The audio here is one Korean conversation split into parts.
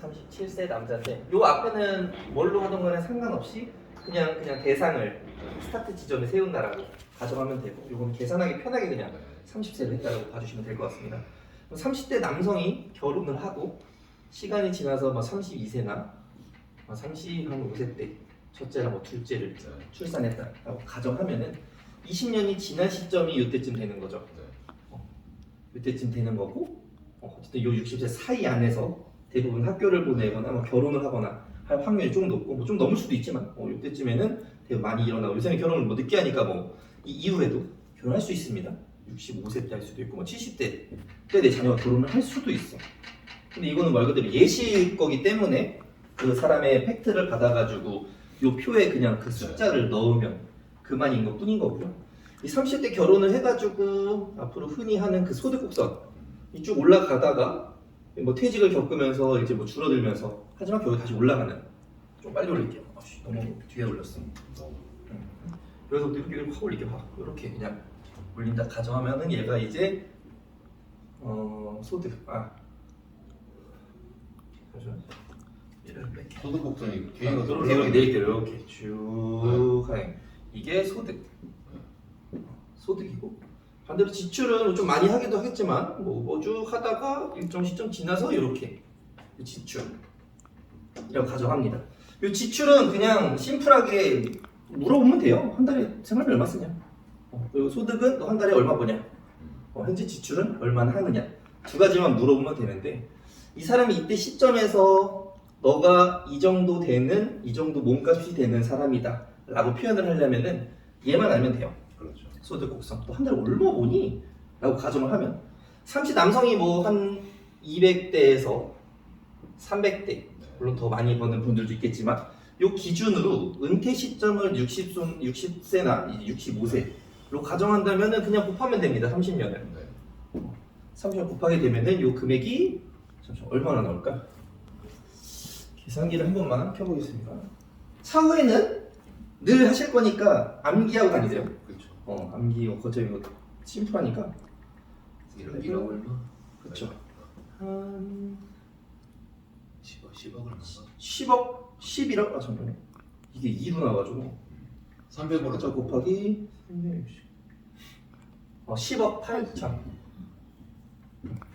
37세 남자인데 요 앞에는 뭘로 하던 간에 상관없이 그냥 대상을 스타트 지점에 세운다라고 가정하면 되고 요건 계산하기 편하게 그냥 30세를 했다라고 봐주시면 될 것 같습니다. 30대 남성이 결혼을 하고 시간이 지나서 32세나 35세 때 첫째나 둘째를 출산했다라고 가정하면은 20년이 지난 시점이 이때쯤 되는 거죠. 이때쯤 되는 거고 어쨌든 요 60세 사이 안에서 대부분 학교를 보내거나 결혼을 하거나 할 확률이 좀 높고 좀 넘을 수도 있지만 이때쯤에는 되게 많이 일어나고 요새는 결혼을 늦게 하니까 이 이후에도 결혼할 수 있습니다. 65세 때 할 수도 있고 70대 때 내 자녀가 결혼을 할 수도 있어. 근데 이거는 말 그대로 예시일 거기 때문에 그 사람의 팩트를 받아가지고 요 표에 그냥 그 숫자를 넣으면 그만인 것 뿐인 거고요. 이 30대 결혼을 해가지고 앞으로 흔히 하는 그 소득 곡선 쭉 올라가다가 퇴직을 겪으면서 이제 줄어들면서 하지만 결국 다시 올라가는. 좀 빨리 올릴게요. 너무 뒤에 올렸어. 여기서부터 이렇게 확 올리게 봐. 이렇게 그냥 올린다 가정하면은 얘가 이제 소득 얘를 뺄게. 소득 곡선이 뒤에가 이렇게 내릴게요. 이렇게 쭉 하행. 이게 소득이고 반대로 지출은 좀 많이 하기도 하겠지만 쭉 하다가 일정 시점 지나서 이렇게 지출이라고 가정합니다. 이 지출은 그냥 심플하게 물어보면 돼요. 한 달에 생활비 얼마 쓰냐? 그리고 소득은 너 한 달에 얼마 버냐? 현재 지출은 얼마나 하느냐? 두 가지만 물어보면 되는데 이 사람이 이때 시점에서 너가 이 정도 몸값이 되는 사람이다 라고 표현을 하려면은 얘만 알면 돼요. 그렇죠. 소득 곡선. 또 한 달에 얼마 버니? 라고 가정을 하면 30 남성이 한 200대에서 300대 물론 더 많이 버는 분들도 있겠지만 요 기준으로 은퇴 시점을 60세나 65세로 가정한다면은 그냥 곱하면 됩니다. 30년을. 30년 곱하게 되면은 요 금액이 얼마나 나올까? 계산기를 한 번만 켜보겠습니다. 차후에는 늘 하실 거니까 암기하고 다니세요. 그렇죠. 암기 거점 이거 심플하니까. 1억 얼마? 그렇죠. 한 10억을 넘어. 10억, 11억? 잠깐만요. 이게 2로 나와가지고 300으로 곱하기 10억 8천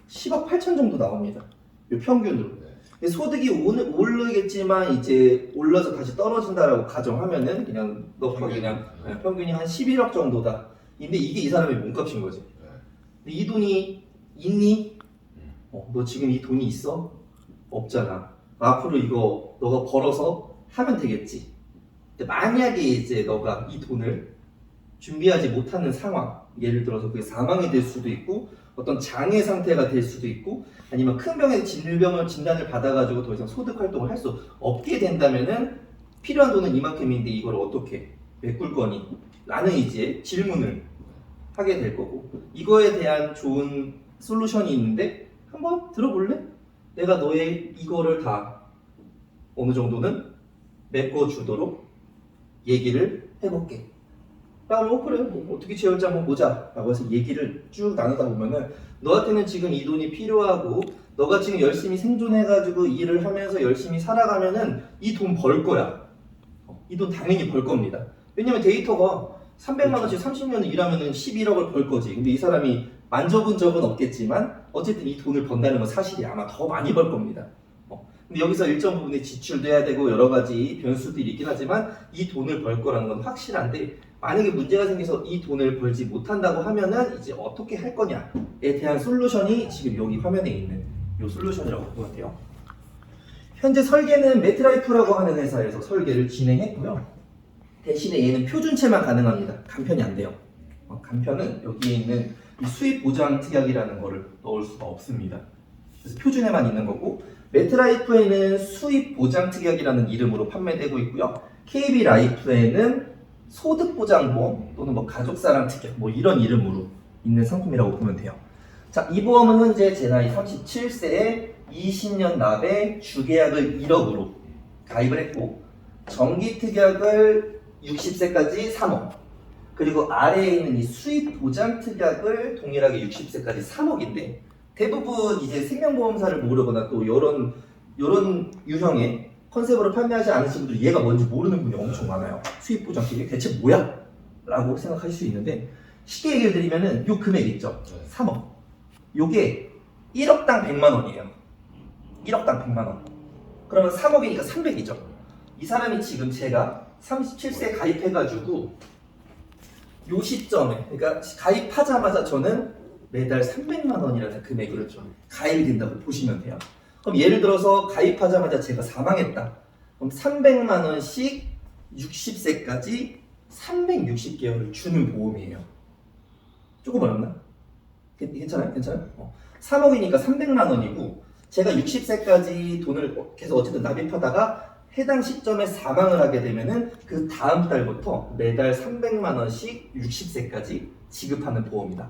10억 8천 정도 나옵니다. 요 평균으로. 소득이 오르겠지만 이제 올라서 다시 떨어진다라고 가정하면은 그냥 평균이 한 11억 정도다. 근데 이게 이 사람의 몸값인 거지. 근데 이 돈이 있니? 너 지금 이 돈이 있어? 없잖아. 앞으로 이거 너가 벌어서 하면 되겠지. 근데 만약에 이제 너가 이 돈을 준비하지 못하는 상황, 예를 들어서 그게 사망이 될 수도 있고 어떤 장애 상태가 될 수도 있고 아니면 큰 병의 질병을 진단을 받아가지고 더 이상 소득 활동을 할 수 없게 된다면은 필요한 돈은 이만큼인데 이걸 어떻게 메꿀 거니? 라는 이제 질문을 하게 될 거고 이거에 대한 좋은 솔루션이 있는데 한번 들어볼래? 내가 너의 이거를 다 어느 정도는 메꿔주도록 얘기를 해볼게. 그래 어떻게 채울지 한번 보자 라고 해서 얘기를 쭉 나누다 보면은 너한테는 지금 이 돈이 필요하고 너가 지금 열심히 생존해가지고 일을 하면서 열심히 살아가면은 이 돈 벌 거야. 이 돈 당연히 벌 겁니다. 왜냐면 데이터가 300만 원씩 30년을 일하면은 11억을 벌 거지. 근데 이 사람이 만져본 적은 없겠지만 어쨌든 이 돈을 번다는 건 사실이 아마 더 많이 벌 겁니다. 근데 여기서 일정 부분의 지출도 해야 되고 여러 가지 변수들이 있긴 하지만 이 돈을 벌 거라는 건 확실한데 만약에 문제가 생겨서 이 돈을 벌지 못한다고 하면은 이제 어떻게 할 거냐에 대한 솔루션이 지금 여기 화면에 있는 이 솔루션이라고 보면 돼요. 현재 설계는 매트라이프라고 하는 회사에서 설계를 진행했고요. 대신에 얘는 표준체만 가능합니다. 간편이 안 돼요. 간편은 여기에 있는 이 수입 보장 특약이라는 거를 넣을 수가 없습니다. 그래서 표준에만 있는 거고 매트라이프에는 수입 보장 특약이라는 이름으로 판매되고 있고요. KB라이프에는 소득보장보험 또는 가족사랑 특약 이런 이름으로 있는 상품이라고 보면 돼요. 자, 이 보험은 현재 제 나이 37세에 20년 납에 주계약을 1억으로 가입을 했고 정기특약을 60세까지 3억 그리고 아래에 있는 이 수입보장특약을 동일하게 60세까지 3억인데 대부분 이제 생명보험사를 모르거나 또 이런 이런 유형의 컨셉으로 판매하지 않으신 분들 얘가 뭔지 모르는 분이 엄청 많아요. 수입 보장 기계 대체 뭐야? 라고 생각하실 수 있는데 쉽게 얘기를 드리면은 요 금액 있죠? 네. 3억. 요게 1억당 100만 원이에요. 1억당 100만 원. 그러면 3억이니까 300이죠. 이 사람이 지금 제가 37세 가입해가지고 요 시점에, 그러니까 가입하자마자 저는 매달 300만 원이라는 금액이 가입이 된다고 보시면 돼요. 그럼 예를 들어서 가입하자마자 제가 사망했다. 그럼 300만 원씩 60세까지 360개월을 주는 보험이에요. 조금 어렵나? 괜찮아요? 괜찮아요? 3억이니까 300만 원이고 제가 60세까지 돈을 계속 어쨌든 납입하다가 해당 시점에 사망을 하게 되면은 그 다음 달부터 매달 300만 원씩 60세까지 지급하는 보험이다.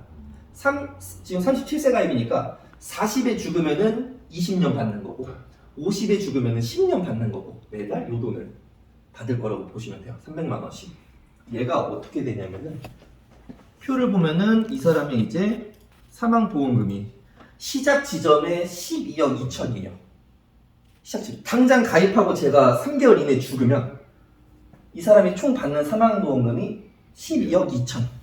지금 37세 가입이니까 40에 죽으면은 20년 받는 거고 50에 죽으면은 10년 받는 거고 매달 요 돈을 받을 거라고 보시면 돼요. 300만 원씩. 얘가 어떻게 되냐면은 표를 보면은 이 사람이 이제 사망보험금이 시작 지점에 12억 2천이에요. 시작 지점. 당장 가입하고 제가 3개월 이내에 죽으면 이 사람이 총 받는 사망보험금이 12억 2천.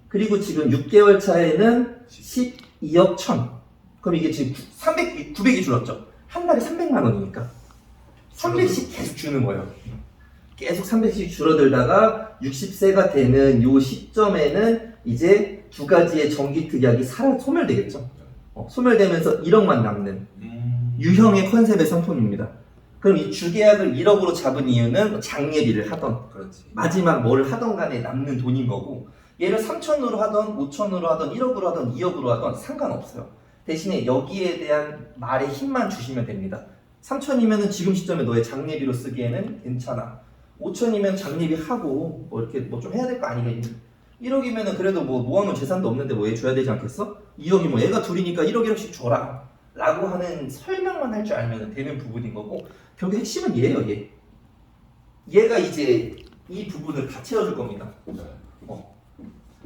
그리고 지금 6개월 차에는 12억 1천. 그럼 이게 지금 900이 줄었죠. 한 달에 300만 원이니까 300씩 계속 주는 거예요. 계속 300씩 줄어들다가 60세가 되는 요 시점에는 이제 두 가지의 정기특약이 소멸되겠죠. 소멸되면서 1억만 남는 유형의 컨셉의 상품입니다. 그럼 이 주계약을 1억으로 잡은 이유는 장례비를 하던 그렇지. 마지막 뭘 하던 간에 남는 돈인 거고 얘를 3천으로 하던 5천으로 하던 1억으로 하던 2억으로 하던 상관없어요. 대신에 여기에 대한 말의 힘만 주시면 됩니다. 3천이면은 지금 시점에 너의 장례비로 쓰기에는 괜찮아. 5천이면 장례비 하고 뭐 이렇게 뭐 좀 해야 될 거 아니겠니? 1억이면은 그래도 뭐 모아놓은 재산도 없는데 뭐 얘 줘야 되지 않겠어? 2억이 뭐 애가 둘이니까 1억 1억씩 줘라 라고 하는 설명만 할 줄 알면 되는 부분인 거고 결국 핵심은 얘예요. 얘가 이제 이 부분을 다 채워줄 겁니다.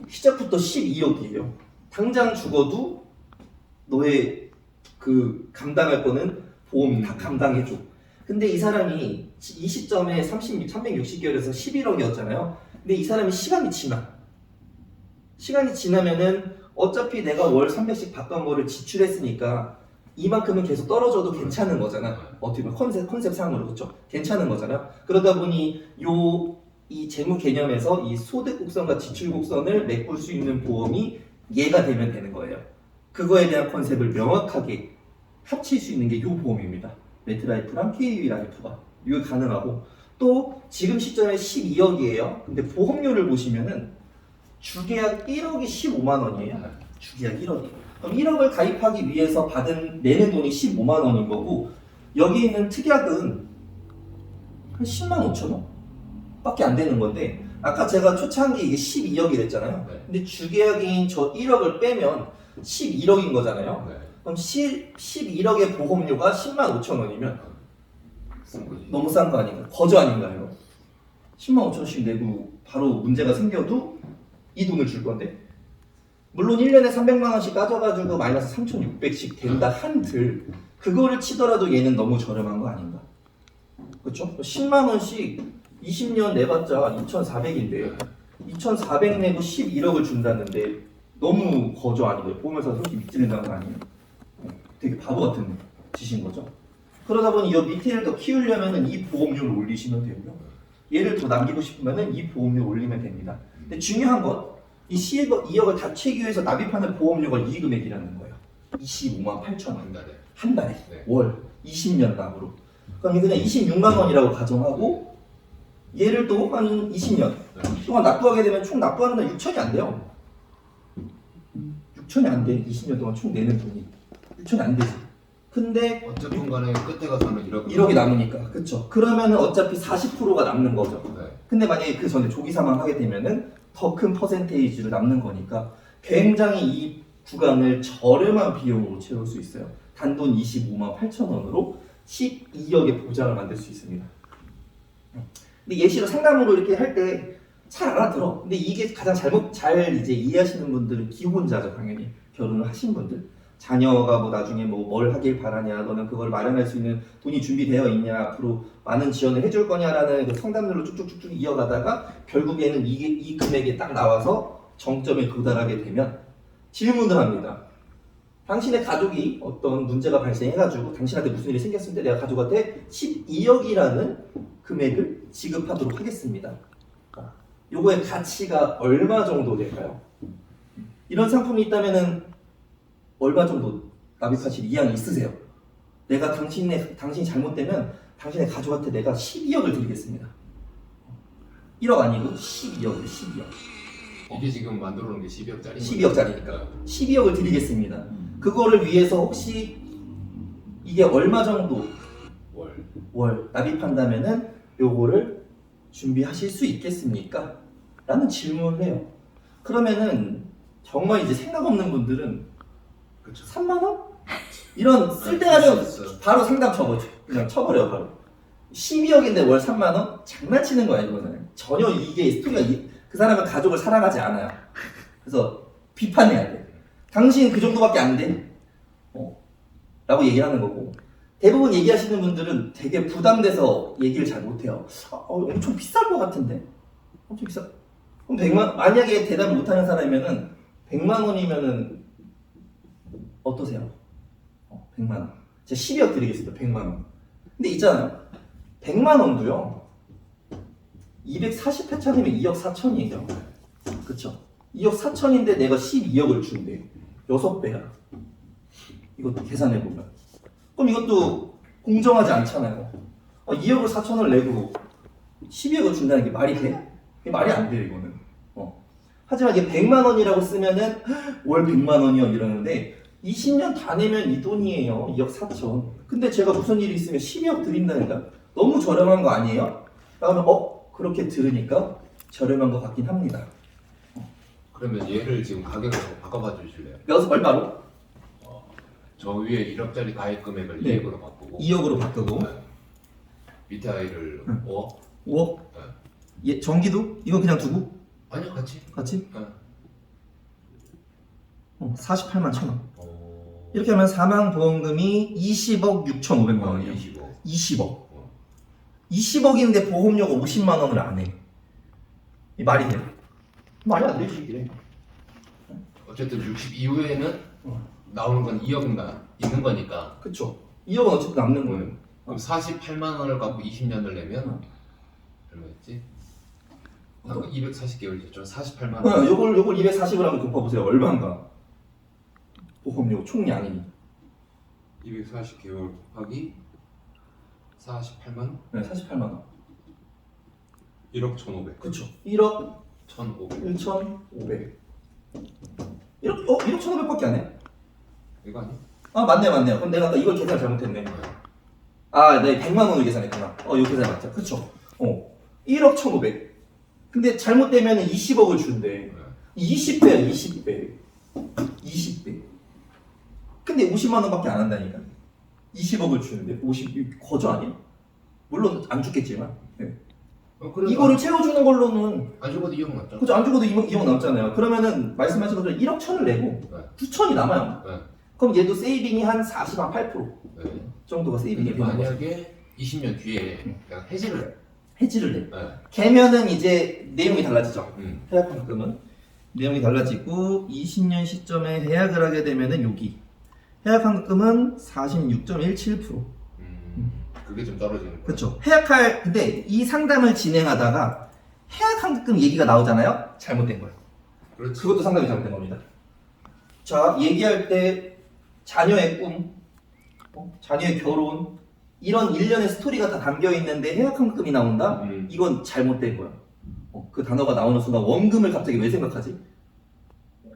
시작부터 12억이에요. 당장 죽어도 너의 그 감당할 거는 보험이 다 감당해줘. 근데 이 사람이 이 시점에 360개월에서 11억이었잖아요. 근데 이 사람이 시간이 지나면은 어차피 내가 월 300씩 받던 거를 지출했으니까 이만큼은 계속 떨어져도 괜찮은 거잖아. 어떻게 보면 컨셉상으로 그렇죠? 괜찮은 거잖아요. 그러다 보니 이 재무 개념에서 이 소득 곡선과 지출 곡선을 메꿀 수 있는 보험이 얘가 되면 되는 거예요. 그거에 대한 컨셉을 명확하게 합칠 수 있는 게 이 보험입니다. 메트라이프랑 KUE 라이프가 이거 가능하고 또 지금 시점에 12억이에요. 근데 보험료를 보시면은 주계약 1억이 15만 원이에요. 주계약 1억이. 그럼 1억을 가입하기 위해서 내는 돈이 15만 원인 거고 여기 있는 특약은 한 10만 5천 원? 밖에 안 되는 건데 아까 제가 초창기 이게 12억이 됐잖아요. 근데 주계약인 저 1억을 빼면 11억인 거잖아요. 그럼 11억의 보험료가 10만 5천 원이면 너무 싼 거 아닌가요? 거저 아닌가요? 10만 5천 원씩 내고 바로 문제가 생겨도 이 돈을 줄 건데 물론 1년에 300만 원씩 까져가지고 마이너스 3,600씩 된다 한들 그거를 치더라도 얘는 너무 저렴한 거 아닌가? 그렇죠? 10만 원씩 20년 내봤자 2,400인데 2,400 내고 11억을 준다는데 너무 거저 아니고요. 보면서 솔직히 믿지는다는 거 아니에요? 되게 바보 같은 짓인 거죠. 그러다 보니 이 밑에를 더 키우려면 이 보험료를 올리시면 되고요. 얘를 더 남기고 싶으면 이 보험료 올리면 됩니다. 근데 중요한 건 이 2억을 다 채기 위해서 납입하는 보험료가 이 금액이라는 거예요. 25만 8천 원. 한 달에. 월. 20년 납으로. 그럼 이거는 26만 원이라고 가정하고 얘를 또 한 20년 동안 납부하게 되면 총 납부하는 건 6천이 안 돼요. 6천이 안 돼. 20년 동안 총 내는 돈이. 6천이 안 되지. 근데 어쨌든 간에 끝에 가서는 1억이 남으니까. 그쵸. 그러면은 어차피 40%가 남는 거죠. 근데 만약에 그 전에 조기 사망하게 되면은 더 큰 퍼센테이지로 남는 거니까 굉장히 이 구간을 저렴한 비용으로 채울 수 있어요. 단돈 25만 8천 원으로 12억의 보장을 만들 수 있습니다. 근데 예시로 상담으로 이렇게 할 때 잘 알아들어. 근데 이게 가장 잘 이제 이해하시는 분들은 기혼자죠, 당연히. 결혼을 하신 분들. 자녀가 뭐 나중에 뭐 뭘 하길 바라냐, 너는 그걸 마련할 수 있는 돈이 준비되어 있냐, 앞으로 많은 지원을 해줄 거냐라는 그 상담들로 쭉쭉쭉쭉 이어가다가 결국에는 이 금액이 딱 나와서 정점에 도달하게 되면 질문을 합니다. 당신의 가족이 어떤 문제가 발생해가지고 당신한테 무슨 일이 생겼을 때 내가 가족한테 12억이라는 금액을 지급하도록 하겠습니다. 요거의 가치가 얼마 정도 될까요? 이런 상품이 있다면은 얼마 정도 납입하실 의향이 있으세요? 내가 당신이 잘못되면 당신의 가족한테 내가 12억을 드리겠습니다. 1억 아니고 12억을 12억. 이게 지금 만들어 놓은 게 12억짜리. 12억짜리니까 12억을 드리겠습니다. 그거를 위해서 혹시 이게 얼마 정도 월 납입한다면은 요거를 준비하실 수 있겠습니까? 라는 질문을 해요. 그러면은 정말 이제 생각 없는 분들은 그렇죠. 3만 원? 이런 쓸데가면 바로 상담 쳐버려. 그냥 쳐버려 바로. 12억인데 월 3만 원? 장난치는 거야 이거는. 전혀 이게 스토리가 그 사람은 가족을 사랑하지 않아요. 그래서 비판해야 돼. 당신 그 정도밖에 안 돼? 라고 얘기를 하는 거고, 대부분 얘기하시는 분들은 되게 부담돼서 얘기를 잘 못해요. 엄청 비쌀 것 같은데? 엄청 비싸. 그럼 100만, 만약에 대답을 못하는 사람이면은 100만 원이면은 어떠세요? 100만 원. 제가 12억 드리겠습니다. 100만 원. 근데 있잖아요. 100만 원도요. 240회차이면 2억 4천이에요. 그쵸? 2억 4천인데 내가 12억을 준대. 6배야. 이거 계산해보면. 그럼 이것도 공정하지 않잖아요. 2억을 4천을 내고 12억을 준다는 게 말이 돼? 이게 말이 안 돼요, 이거는. 하지만 이게 100만 원이라고 쓰면은 월 100만 원이요 이러는데 20년 다 내면 이 돈이에요. 2억 4천. 근데 제가 무슨 일이 있으면 12억 드린다니까? 너무 저렴한 거 아니에요? 그러면 그렇게 들으니까 저렴한 것 같긴 합니다. 그러면 얘를 지금 가격으로 바꿔봐 주실래요? 여기서 얼마로? 저 위에 1억짜리 가입 금액을 네. 2억으로 바꾸고 2억으로 바꾸고. 밑에 아이를 응. 5억? 5억? 예, 전기도? 이거 그냥 두고? 아니요, 같이. 같이? 네. 48만 1천 원. 이렇게 하면 사망보험금이 20억 6,500만 원이에요. 25. 20억. 20억인데 보험료가 50만 원을 안 해. 이 말이 돼요? 말이 안 되지 이게. 어쨌든 60 이후에는 나오는 건 2억인가 있는 거니까. 그쵸. 2억은 어쨌든 남는 거예요. 그럼 48만 원을 갖고 20년을 내면 얼마였지? 아까 240개월이었죠. 48만 원. 요걸 240을 한번 곱해보세요. 얼마인가? 보험료 총량이. 240개월 곱하기 48만? 네, 48만 원. 1억 1,500. 그쵸. 1억 1,500. 1,500. 1억 1,500밖에 안 해? 이거 아니야? 맞네요. 그럼 내가 아까 이걸 계산 잘못했네. 네, 100만 원을 계산했구나. 이 계산 맞죠? 그쵸. 1억 1,500. 근데 잘못되면 20억을 준대. 20배야, 20배. 20배. 근데 50만 원밖에 안 한다니까. 20억을 주는데 50, 거저 아니야? 물론 안 죽겠지만. 네. 이거를 채워주는 걸로는 안 죽어도 2억 남죠? 그죠? 안 죽어도 2억 남잖아요. 그러면은 말씀하신 것처럼 1억 1천을 내고 9천이 남아요. 네. 그럼 얘도 세이빙이 한 40, 한 8% 네. 정도가 세이빙이 근데 되는 거죠. 만약에 20년 뒤에 내가 해지를 해. 해지를 내. 네. 개면은 이제 내용이 달라지죠. 음. 해약환급금은 내용이 달라지고 20년 시점에 해약을 하게 되면은 여기 해약환급금은 46.17%. 그게 좀 떨어지는 거야. 그렇죠. 근데 이 상담을 진행하다가 해약환급금 얘기가 나오잖아요. 잘못된 거예요. 그렇지. 그것도 상담이 잘못된 겁니다. 자, 얘기할 때 자녀의 꿈, 자녀의 결혼 이런 일련의 스토리가 다 담겨 있는데 해약환급금이 나온다? 이건 잘못된 거야. 그 단어가 나오는 순간 원금을 갑자기 왜 생각하지?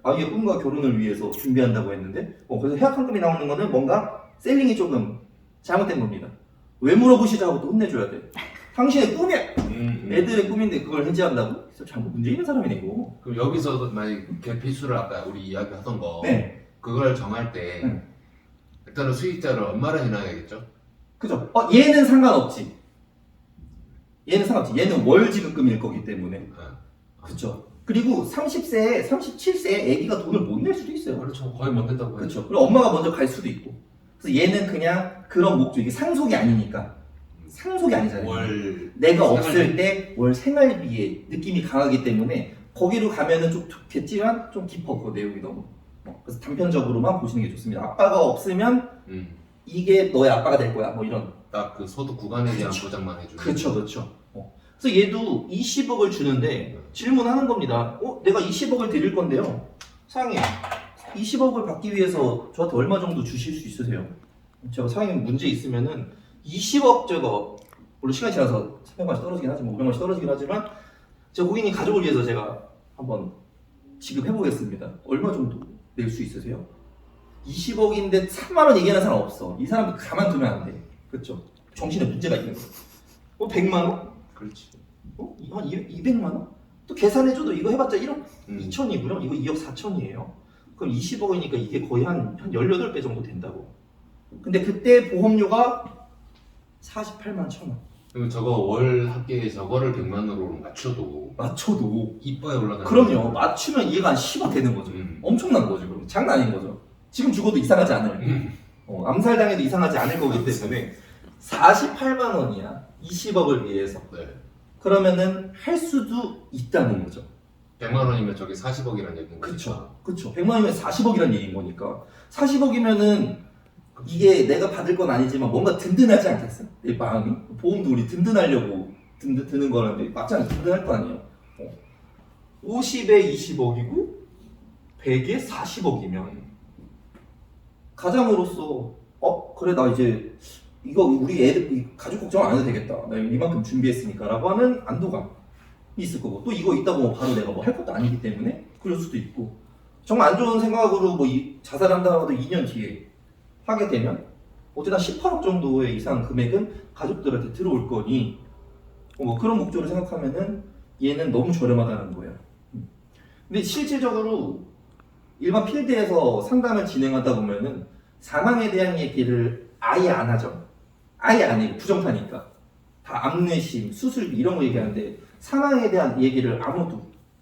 아이의 꿈과 결혼을 위해서 준비한다고 했는데 그래서 해약환급이 나오는 거는 뭔가 셀링이 조금 잘못된 겁니다. 왜 물어보시자 하고 또 혼내줘야 돼. 당신의 꿈이야. 애들의 꿈인데 그걸 해지한다고? 그래서 잘못 문제 있는 사람이네 이거. 그럼 여기서 만약 개피수를 아까 우리 이야기하던 거 네. 그걸 정할 때 일단은 수익자를 얼마나 해놔야겠죠? 그죠? 얘는 상관없지. 얘는 상관없지. 얘는 월 지급금일 거기 때문에. 그죠? 그리고 30세에 37세에 아기가 돈을 못 낼 수도 있어요. 그렇죠. 거의 못 낸다고. 그렇죠. 그리고 엄마가 먼저 갈 수도 있고. 그래서 얘는 그냥 그런 목적, 이게 상속이 아니니까. 상속이 아니잖아요. 월 내가 생활비. 없을 때 월 생활비의 느낌이 강하기 때문에 거기로 가면은 좀 좋겠지만 좀 깊어, 그 내용이 너무. 그래서 단편적으로만 보시는 게 좋습니다. 아빠가 없으면 이게 너의 아빠가 될 거야, 뭐 이런. 딱 그 소득 구간에 대한 그렇죠. 보장만 해주는. 그렇죠. 그래서 얘도 20억을 주는데 질문하는 겁니다. 내가 20억을 드릴 건데요. 사장님, 20억을 받기 위해서 저한테 얼마 정도 주실 수 있으세요? 제가 사장님 문제 있으면은 20억 제가 물론 시간이 지나서 300만원씩 떨어지긴 하지만 500만원씩 떨어지긴 하지만 제가 고객님 가족을 위해서 제가 한번 지급해보겠습니다. 얼마 정도 낼 수 있으세요? 20억인데 3만원 얘기하는 사람 없어. 이 사람 가만두면 안 돼. 그렇죠? 정신에 문제가 있는 거야. 100만원? 그렇지. 한 200만원? 또 계산해줘도 이거 해봤자 1억 음. 2천이고요. 이거 2억 4천이에요. 그럼 20억이니까 이게 거의 한 18배 정도 된다고. 근데 그때 보험료가 48만 1천원. 그럼 저거 월 합계에 저거를 100만으로 맞춰도 이빠에 올라가는. 그럼요. 맞추면 이해가 한 10억 되는 거죠. 엄청난 거죠. 그럼 장난 아닌 거죠. 지금 죽어도 이상하지 않을. 암살당해도 이상하지 않을 거기 때문에 48만 원이야. 20억을 위해서. 네. 그러면은 할 수도 있다는 거죠. 100만 원이면 저게 40억이라는 얘기인 거죠. 그렇죠. 100만 원이면 40억이란 얘기인 거니까. 40억이면은 이게 내가 받을 건 아니지만 뭔가 든든하지 않겠어? 내 마음이? 보험도 우리 든든하려고 드는 거라는데 맞지 않아요? 든든할 거 아니에요? 50에 20억이고 100에 40억이면 가장으로서 그래 나 이제 이거 우리 애들 가족 걱정 안 해도 되겠다. 나 이만큼 준비했으니까 라고 하는 안도감 있을 거고 또 이거 있다고 뭐 바로 내가 뭐 할 것도 아니기 때문에 그럴 수도 있고 정말 안 좋은 생각으로 뭐 자살한다고 해도 2년 뒤에 하게 되면 어쨌든 18억 정도의 이상 금액은 가족들한테 들어올 거니 뭐 그런 목적으로 생각하면은 얘는 너무 저렴하다는 거예요. 근데 실질적으로 일반 필드에서 상담을 진행하다 보면은 사망에 대한 얘기를 아예 안 하죠. 아예 안 해요. 부정타니까. 다 암내심, 수술비 이런 거 얘기하는데 사망에 대한 얘기를 아무도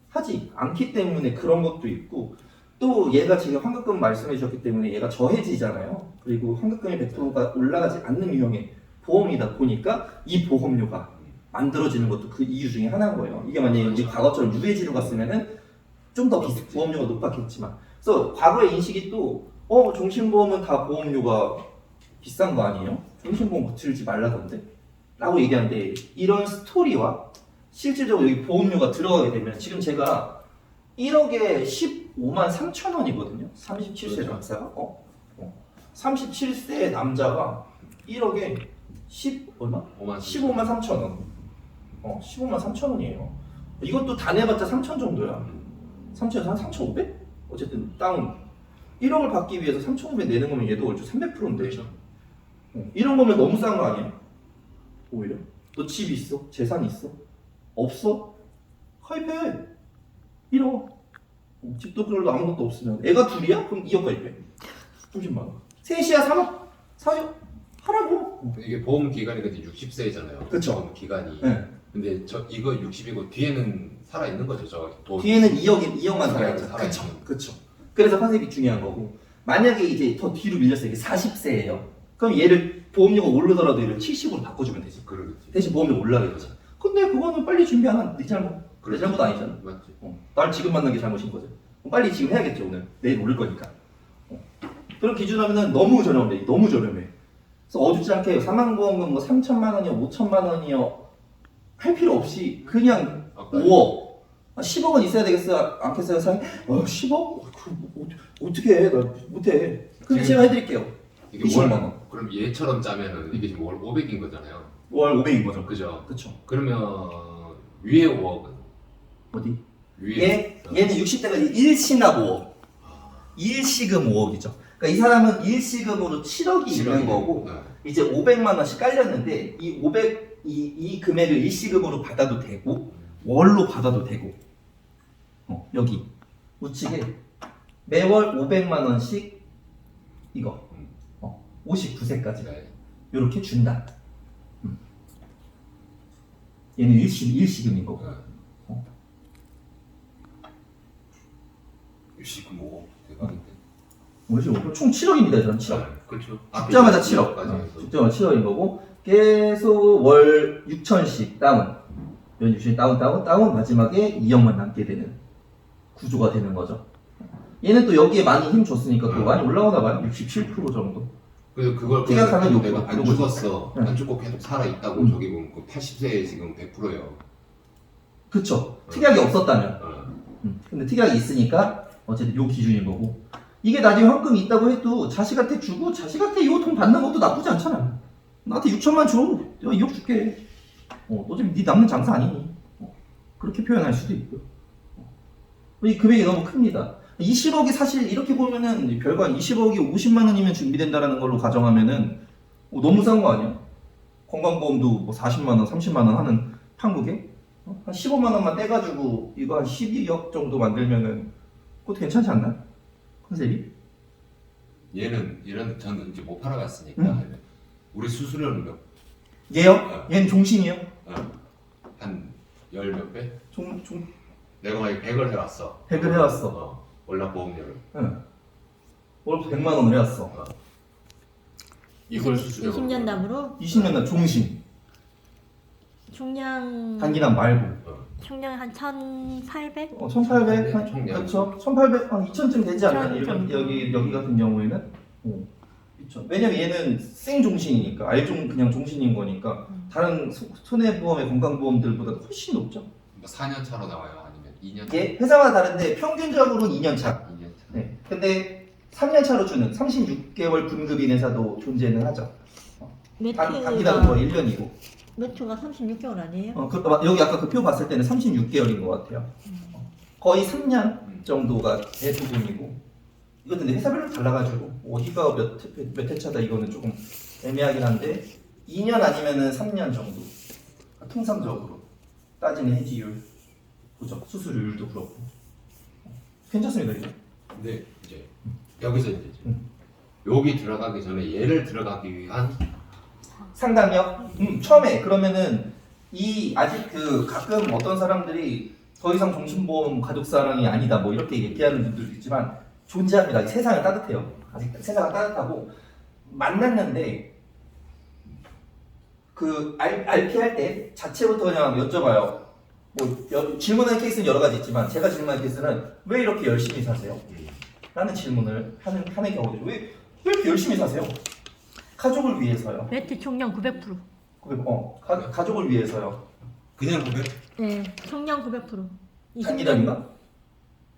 하지 않기 때문에 그런 것도 있고 또 얘가 지금 환급금 말씀해 주셨기 때문에 얘가 저해지잖아요. 그리고 환급금의 100%가 올라가지 않는 유형의 보험이다 보니까 이 보험료가 만들어지는 것도 그 이유 중에 하나인 거예요. 이게 만약에 우리 과거처럼 유해지로 갔으면은 좀 더 보험료가 높았겠지만 그래서 과거의 인식이 또 종신보험은 다 보험료가 비싼 거 아니에요? 종신보험 들지 말라던데? 라고 얘기하는데 이런 스토리와 실질적으로 여기 보험료가 들어가게 되면 지금 제가 1억에 15만 3천 원이거든요. 37세 남자가 37세 남자가 1억에 15만 3천 원. 15만 3천 원이에요. 이것도 다 내봤자 3천 정도야. 3천에서 한 3,500? 어쨌든 다운. 1억을 받기 위해서 3,500 내는 거면 얘도 얼추 300%인데. 이런 거면 너무 싼 거 아니야? 오히려. 너 집 있어? 재산 있어? 없어? 가입해. 1억. 집도 그래도 아무것도 없으면. 애가 둘이야? 그럼 2억 가입해. 30만 원. 셋이야 3억? 4억? 하라고. 이게 보험 기간이 근데 60세잖아요. 그쵸. 보험 기간이. 네. 근데 이거 60이고 뒤에는 살아 있는 거죠, 뒤에는 2억만 살아있죠. 살아있죠. 그쵸. 그래서 컨셉이 중요한 거고. 만약에 이제 더 뒤로 밀렸어요. 이게 40세예요. 그럼 얘를 보험료가 오르더라도 얘를 70으로 바꿔주면 되지. 그러겠지. 대신 보험료 올라가겠지. 근데 그거는 빨리 준비 안 하면 네 잘못. 내 잘못 아니잖아. 맞지. 날 지금 만난 게 잘못인 거죠. 그럼 빨리 지금 해야겠죠. 오늘 내일 오를 거니까. 그런 기준하면은 너무 저렴해. 너무 저렴해. 그래서 어줍지 않게 사망보험금 뭐 3천만 원이요, 5천만 원이요 할 필요 없이 그냥 5억, 10억은 있어야 되겠어요? 않겠어요? 사장님? 10억? 어떻게 해? 나 못해. 근데 제가 해드릴게요. 이게 20만 원. 그럼 얘처럼 짜면은 이게 지금 월 500인 거잖아요. 월 500인 거죠. 그죠? 그쵸. 그러면 위에 5억은 어디? 위에 얘는 60대까지 일시납 5억. 일시금 5억이죠. 그러니까 이 사람은 일시금으로 7억이 있는 거고 이제 500만 원씩 깔렸는데 이 금액을 일시금으로 받아도 되고 월로 받아도 되고 여기 우측에 매월 500만 원씩 이거 59세까지 네. 이렇게 준다. 얘는 일시금인 거고. 65 대박인데. 총 7억입니다. 저는 7억. 그렇죠. 죽자마자 7억. 죽자마자 7억인 거고 계속 월 6천씩 다운. 연 6천씩 다운 마지막에 2억만 남게 되는 구조가 되는 거죠. 얘는 또 여기에 많이 힘 줬으니까 또 많이 올라오나 봐요. 67% 정도. 그래서 그걸 생각하면 내가 안 죽었어. 네. 안 죽고 계속 살아 있다고 저기 보면 그 80세에 지금 100%예요. 그쵸. 특약이 없었다면. 근데 특약이 있으니까 어쨌든 요 기준인 거고. 이게 나중에 황금이 있다고 해도 자식한테 주고 자식한테 요 돈 받는 것도 나쁘지 않잖아. 나한테 6천만 줘. 내가 2억 줄게. 어차피 네 남는 장사 아니니. 그렇게 표현할 수도 있고요. 이 금액이 너무 큽니다. 20억이 사실 이렇게 보면은 별거 아니 20억이 50만 원이면 준비된다라는 걸로 가정하면은 너무 싼 거 아니야? 건강보험도 뭐 40만 원, 30만 원 하는 판국에 한 15만 원만 떼가지고 이거 한 12억 정도 만들면은 그것도 괜찮지 않나? 컨셉이? 얘는 저는 이제 못 팔아갔으니까 우리 수수료는 몇? 얘요? 얘는 종신이요? 한10 몇 배? 종 내가 만약 100을 해왔어. 100을 해왔어. 월납 보험료를. 응. 월 100만 원을 해왔어. 이걸 수수료. 20년 남으로 20년 날 종신. 총량 단기납 말고. 총량 한 1,800? 1800? 한, 총량. 그렇죠. 1800, 한 2000쯤 되지 않나? 2000 여기 같은 경우에는. 그렇죠. 왜냐면 얘는 생종신이니까, 알종 그냥 종신인 거니까, 다른 손해보험의 건강보험들보다 훨씬 높죠. 뭐 4년 차로 나와요? 아니면 2년 차? 이게 회사마다 다른데 평균적으로는 2년 차. 2년 차. 네. 근데 3년 차로 주는 36개월 분급인 회사도 존재는 하죠. 단기납은 뭐 1년이고. 매트가 36개월 아니에요? 여기 아까 그 표 봤을 때는 36개월인 것 같아요. 거의 3년 정도가 대부분이고. 이것도 근데 회사별로 달라가지고 어디가 몇 회차다 이거는 조금 애매하긴 한데 2년 아니면은 3년 정도. 통상적으로 따지는 해지율 보죠. 수수료율도 그렇고. 괜찮습니다 이거. 근데 이제 여기서 이제 여기 들어가기 전에 얘를 들어가기 위한 상담력? 처음에 그러면은 이 아직 그 가끔 어떤 사람들이 더 이상 종신보험 가족사랑이 아니다 뭐 이렇게 얘기하는 분들도 있지만 존재합니다. 세상은 따뜻해요. 아직 세상은 따뜻하고 만났는데 그 RP 할 때 자체부터 그냥 여쭤봐요. 뭐 질문하는 케이스는 여러 가지 있지만 제가 질문하는 케이스는 왜 이렇게 열심히 사세요? 라는 질문을 하는 경우죠. 왜 이렇게 열심히 사세요? 가족을 위해서요. 매트 총량 900%. 가족을 위해서요. 그냥 900? 네, 총량 900%. 단기납인가?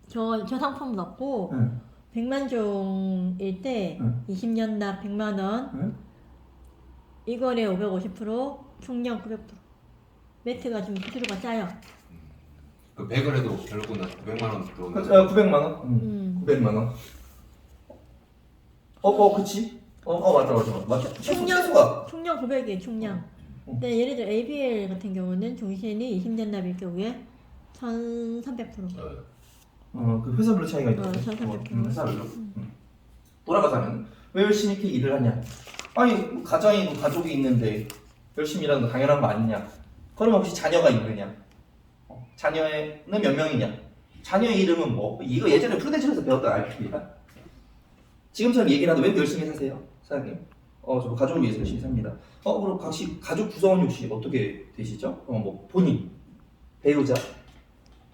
저 상품 넣고 응. 100만 종일 때 응. 20년 납 100만 원. 응? 이거래 550%, 총량 900%. 매트가 좀 수수료가 짜요. 그 100을 해도 결국은 900만 원 들어오는 900만 원. 900만 원. 그치? 맞아. 최소가. 총량 900이에요, 총량. 근데 예를 들어 ABL 같은 경우는 종신이 20년 납일 경우에 1,300%. 그 회사별로 차이가 있죠. 1,300%. 회사별로. 돌아가서 하면 왜 열심히 이렇게 일을 하냐? 아니 가정이 가족이 있는데 열심히 일하는 거 당연한 거 아니냐? 그러면 혹시 자녀가 있느냐? 자녀는 몇 명이냐? 자녀의 이름은 뭐? 이거 예전에 프루덴셜에서 배웠던 RP입니다. 지금처럼 얘기를 하도 왜 열심히 사세요, 사장님? 저 가족을 위해서 열심히 삽니다. 그럼 가족 구성원 혹시 어떻게 되시죠? 뭐 본인, 배우자,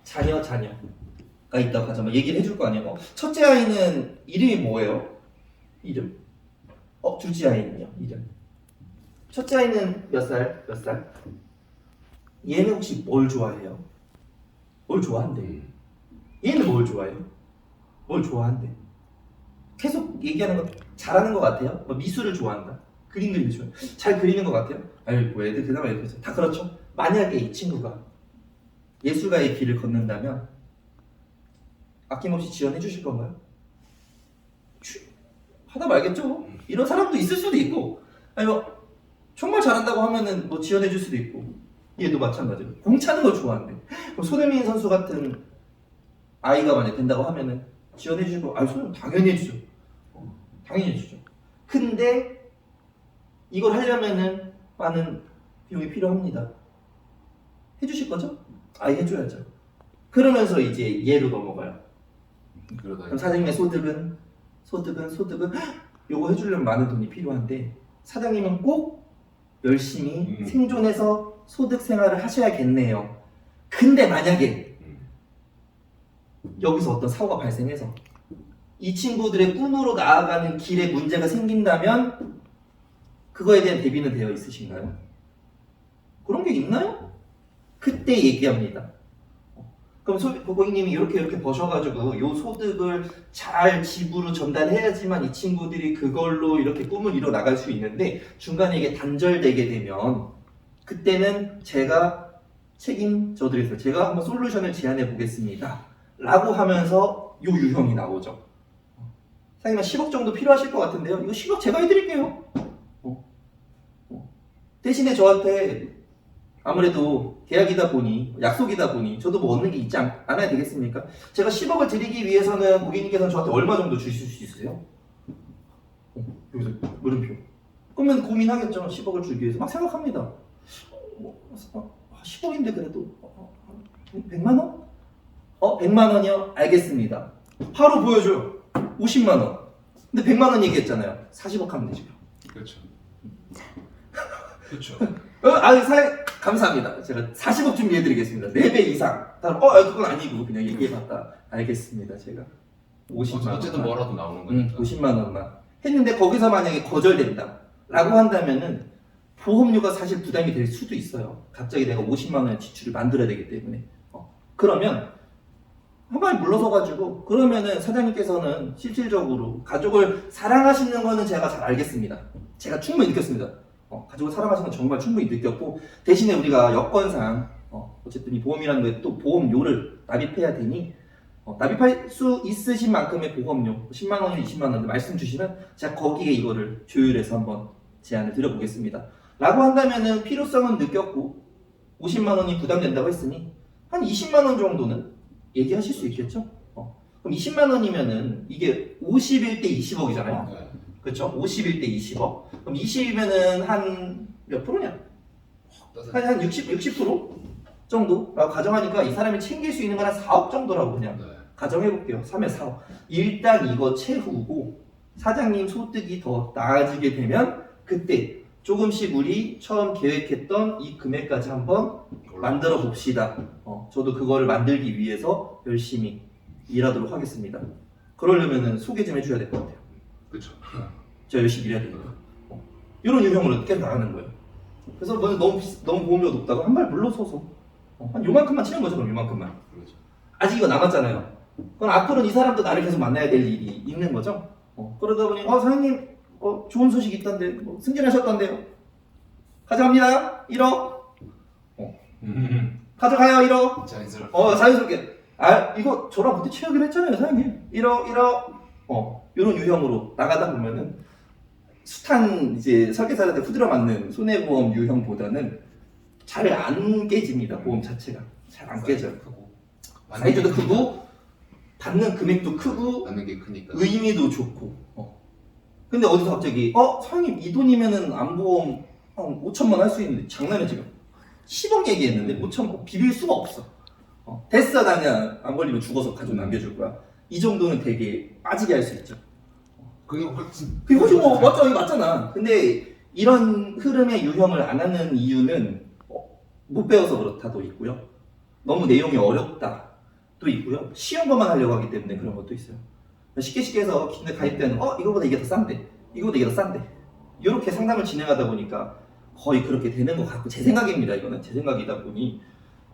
자녀가 있다고 하자면 얘기를 해줄 거 아니에요. 첫째 아이는 이름이 뭐예요? 이름. 둘째 아이는요? 이름. 첫째 아이는 몇 살? 얘는 혹시 뭘 좋아해요? 뭘 좋아한대? 얘는 뭘 좋아해요? 뭘 좋아한대? 계속 얘기하는 거 잘하는 것 같아요? 뭐 미술을 좋아한다? 그림 그리기 좋아해? 잘 그리는 것 같아요? 아이고 애들 그나마 이렇게 다 그렇죠? 만약에 이 친구가 예술가의 길을 걷는다면 아낌없이 지원해 주실 건가요? 하다 말겠죠? 이런 사람도 있을 수도 있고 아니 뭐 정말 잘한다고 하면은 뭐 지원해 줄 수도 있고 얘도 마찬가지로 공 차는 걸 좋아한대. 그럼 손흥민 선수 같은 아이가 만약 된다고 하면은 지원해 주시고 손흥민 당연히 해주죠. 당연히 해주죠. 근데 이걸 하려면은 많은 비용이 필요합니다. 해주실 거죠? 해줘야죠. 그러면서 이제 얘로 넘어가요. 그러다 그럼 사장님의 소득은 요거 해주려면 많은 돈이 필요한데 사장님은 꼭 열심히 생존해서 소득 생활을 하셔야겠네요. 근데 만약에 여기서 어떤 사고가 발생해서 이 친구들의 꿈으로 나아가는 길에 문제가 생긴다면 그거에 대한 대비는 되어 있으신가요? 그런 게 있나요? 그때 얘기합니다. 그럼 고객님이 이렇게 버셔가지고 요 소득을 잘 집으로 전달해야지만 이 친구들이 그걸로 이렇게 꿈을 이뤄 나갈 수 있는데 중간에 이게 단절되게 되면 그때는 제가 책임져 드리겠습니다. 제가 한번 솔루션을 제안해 보겠습니다. 라고 하면서 요 유형이 나오죠. 사장님 10억 정도 필요하실 것 같은데요. 이거 10억 제가 해드릴게요. 대신에 저한테 아무래도 계약이다 보니 약속이다 보니 저도 뭐 얻는 게 있지 않아야 되겠습니까? 제가 10억을 드리기 위해서는 고객님께서는 저한테 얼마 정도 주실 수 있으세요? 여기서 물음표. 그러면 고민하겠죠. 10억을 주기 위해서 막 생각합니다. 10억인데 그래도 100만 원? 100만 원이요? 알겠습니다. 바로 보여줘요. 50만 원. 근데 100만 원 얘기했잖아요. 40억 하면 되죠. 그렇죠. 그렇죠. 감사합니다. 제가 40억 준비해드리겠습니다. 4배 이상. 그건 아니고 그냥 얘기해봤다. 알겠습니다. 제가 50만 원. 어쨌든 뭐라도 나오는 거니까. 50만 원만. 했는데 거기서 만약에 거절된다. 라고 한다면은 보험료가 사실 부담이 될 수도 있어요. 갑자기 내가 50만 원의 지출을 만들어야 되기 때문에. 그러면 한 발 물러서가지고 그러면은 사장님께서는 실질적으로 가족을 사랑하시는 거는 제가 잘 알겠습니다. 제가 충분히 느꼈습니다. 가족을 사랑하시는 건 정말 충분히 느꼈고 대신에 우리가 여건상 어쨌든 이 보험이라는 거에 또 보험료를 납입해야 되니 납입할 수 있으신 만큼의 보험료 10만 원이나 20만 원 말씀 주시면 제가 거기에 이거를 조율해서 한번 제안을 드려보겠습니다. 라고 한다면은 필요성은 느꼈고 50만 원이 부담된다고 했으니 한 20만 원 정도는 얘기하실 수 있겠죠? 그럼 20만 원이면은 이게 51대 20억이잖아요. 네. 그렇죠? 51대 20억. 그럼 20이면은 한 몇 프로냐? 한 60% 정도라고 가정하니까 이 사람이 챙길 수 있는 건 한 4억 정도라고 그냥 네. 가정해볼게요. 3에 4억. 일단 이거 채우고 사장님 소득이 더 나아지게 되면 그때 조금씩 우리 처음 계획했던 이 금액까지 한번 만들어 봅시다. 저도 그거를 만들기 위해서 열심히 일하도록 하겠습니다. 그러려면은 소개 좀 해줘야 될 것 같아요. 그렇죠. 제가 열심히 일해야 되니까. 이런 유형으로 계속 나가는 거예요. 그래서 뭐 너무 보험료가 높다고 한 발 물러서서 한 요만큼만 치는 거죠. 그럼 요만큼만. 그렇죠. 아직 이거 남았잖아요. 그럼 앞으로는 이 사람도 나를 계속 만나야 될 일이 있는 거죠. 그러다 보니 사장님 좋은 소식 있던데 승진하셨던데요. 가져갑니다. 1억. 가져가요. 1억. 자연스럽게. 자연스럽게. 이거 저랑 그때 채우기로 했잖아요, 사장님. 1억. 이런 유형으로 나가다 보면은 숱한 이제 설계사한테 후드려 맞는 손해보험 유형보다는 잘 안 깨집니다. 보험 자체가 잘 안 깨져요. 크고. 사이즈도 크고 받는 금액도 크고 받는 게 크니까. 의미도 좋고. 근데 어디서 갑자기 사장님 이 돈이면은 안보험 한 5천만 할 수 있는데 장난해 지금 10억 얘기했는데 5천만 비빌 수가 없어. 됐어 나 그냥 안 걸리면 죽어서 가족 남겨줄 거야. 이 정도는 되게 빠지게 할 수 있죠. 그게 훨씬. 그게 훨씬 맞죠? 이거 맞잖아. 근데 이런 흐름의 유형을 안 하는 이유는 못 배워서 그렇다도 있고요. 너무 내용이 어렵다도 있고요. 쉬운 것만 하려고 하기 때문에 그런 것도 있어요. 쉽게 해서 근데 가입 때는 이거보다 이게 더 싼데 이거보다 이게 더 싼데 이렇게 상담을 진행하다 보니까 거의 그렇게 되는 것 같고 제 생각입니다. 이거는 제 생각이다 보니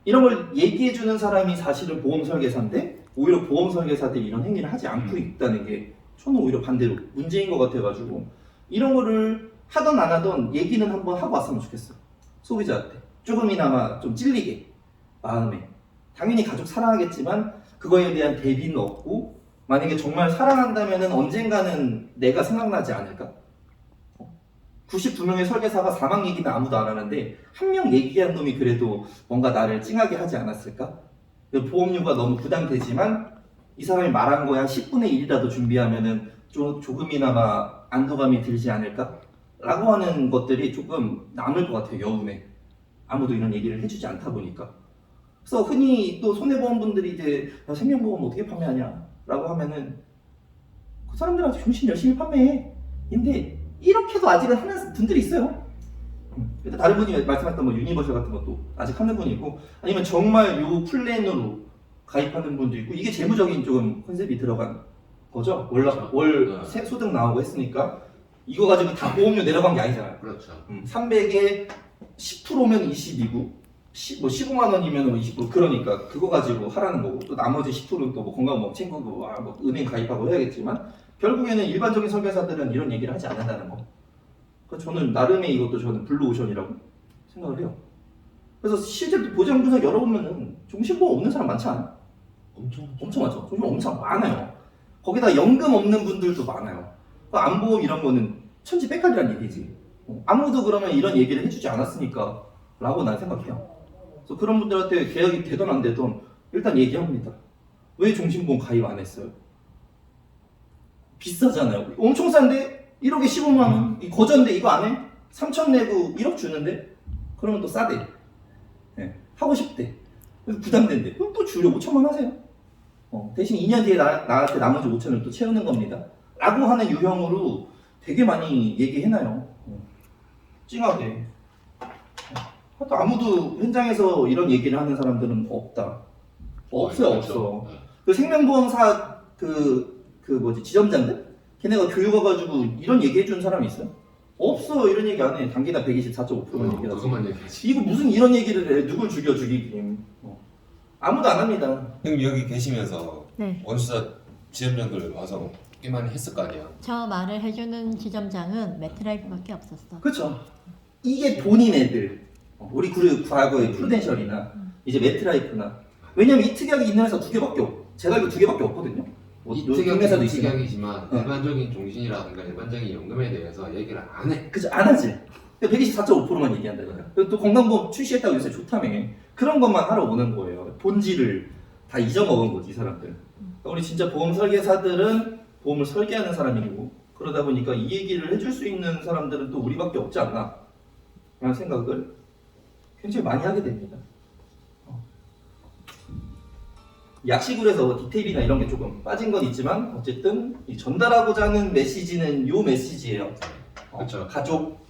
이런 걸 얘기해주는 사람이 사실은 보험 설계사인데 오히려 보험 설계사들이 이런 행위를 하지 않고 있다는 게 저는 오히려 반대로 문제인 것 같아가지고 이런 거를 하던 안 하던 얘기는 한번 하고 왔으면 좋겠어요. 소비자한테 조금이나마 좀 찔리게 마음에. 당연히 가족 사랑하겠지만 그거에 대한 대비는 없고 만약에 정말 사랑한다면 언젠가는 내가 생각나지 않을까? 99명의 설계사가 사망 얘기는 아무도 안 하는데 한 명 얘기한 놈이 그래도 뭔가 나를 찡하게 하지 않았을까? 보험료가 너무 부담되지만 이 사람이 말한 거에 한 10분의 1이라도 준비하면은 조금이나마 안도감이 들지 않을까? 라고 하는 것들이 조금 남을 것 같아요, 여운에. 아무도 이런 얘기를 해주지 않다 보니까. 그래서 흔히 또 손해보험분들이 이제 생명보험 어떻게 판매하냐? 라고 하면은 그 사람들한테 종신 열심히 판매해. 근데 이렇게도 아직은 하는 분들이 있어요. 근데 다른 분이 말씀하셨던 뭐 유니버셜 같은 것도 아직 하는 분이 있고, 아니면 정말 요 플랜으로 가입하는 분도 있고, 이게 재무적인 좀 컨셉이 들어간 거죠. 월 소득 나오고 했으니까 이거 가지고 다 보험료 내려간 게 아니잖아요. 그렇죠. 300에 10%면 20이고 뭐 15만 원이면 20% 그러니까 그거 가지고 하라는 거고, 또 나머지 10%는 또 뭐 건강보험 챙기고 뭐 은행 가입하고 해야겠지만, 결국에는 일반적인 설계사들은 이런 얘기를 하지 않는다는 거. 그래서 저는 나름의 이것도 저는 블루오션이라고 생각을 해요. 그래서 실제로 보장 분석 열어보면은 종신보험 없는 사람 많지 않아요? 엄청 많죠. 종신보험 엄청 많아요. 거기다 연금 없는 분들도 많아요. 안보험 이런 거는 천지백갈이란 얘기지. 아무도 그러면 이런 얘기를 해주지 않았으니까 라고 난 생각해요. 그래서 그런 분들한테 계약이 되든 안 되든 일단 얘기합니다. 왜 종신보험 가입 안 했어요? 비싸잖아요. 엄청 싼데 1억에 15만 원. 이 거저인데 이거 안 해? 3천 내고 1억 주는데? 그러면 또 싸대. 네. 하고 싶대. 그래서 부담된대. 그럼 또 주려 5천만 원 하세요. 대신 2년 뒤에 나한테 나머지 5천을 또 채우는 겁니다. 라고 하는 유형으로 되게 많이 얘기해놔요. 찡하게. 하여튼 아무도 현장에서 이런 얘기를 하는 사람들은 없다. 없어요, 없어. 그 생명보험사 지점장들? 걔네가 교육 와가지고 이런 얘기 해준 사람이 있어요? 없어. 이런 얘기 안 해. 단기나 124.5%만 얘기하지. 그것만 얘기하지. 이거 무슨 이런 얘기를 해. 누굴 죽이긴. 아무도 안 합니다. 형님 여기 계시면서 네. 원수사 지점장들 와서 꽤 많이 했을 거 아니야. 저 말을 해주는 지점장은 매트라이프밖에 없었어. 그렇죠. 이게 본인 애들. 우리 과거의 프루덴셜이나 이제 매트라이프나. 왜냐면 이 특약이 있는 회사 2개밖에 제가 알고 2개밖에 없거든요. 이 특약은 특약은 있지만. 특약이지만 일반적인 종신이라든가 일반적인 연금에 대해서 얘기를 안 해. 그죠, 안 하지. 124.5%만 얘기한다니까. 그리고 또 건강보험 출시했다고 요새 좋다며. 그런 것만 하러 오는 거예요. 본질을 다 잊어먹은 거지, 이 사람들. 그러니까 우리 진짜 보험 설계사들은 보험을 설계하는 사람이고, 그러다 보니까 이 얘기를 해줄 수 있는 사람들은 또 우리밖에 없지 않나 라는 생각을 굉장히 많이 하게 됩니다. 약식으로 디테일이나 이런 게 조금 빠진 건 있지만, 어쨌든 이 전달하고자 하는 메시지는 요 메시지예요. 그렇죠. 가족,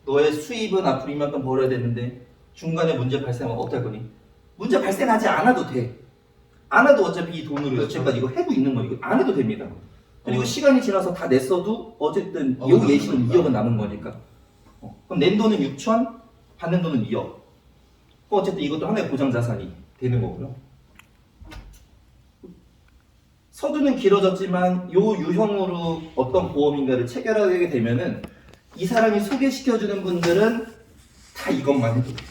너의 수입은 앞으로 이만큼 벌어야 되는데 중간에 문제 발생하면 어떨 거니? 문제 발생하지 않아도 돼. 안 해도 어차피 이 돈으로 여태까지 이거 해고 있는 거니까 안 해도 됩니다. 그리고 시간이 지나서 다 냈어도 어쨌든 요 예시는 2억은 남은 거니까. 그럼 낸 돈은 6천, 받는 돈은 2억. 어쨌든 이것도 하나의 보장 자산이 되는 거고요. 서두는 길어졌지만 요 유형으로 어떤 보험인가를 체결하게 되면은 이 사람이 소개시켜주는 분들은 다 이것만 해도 돼.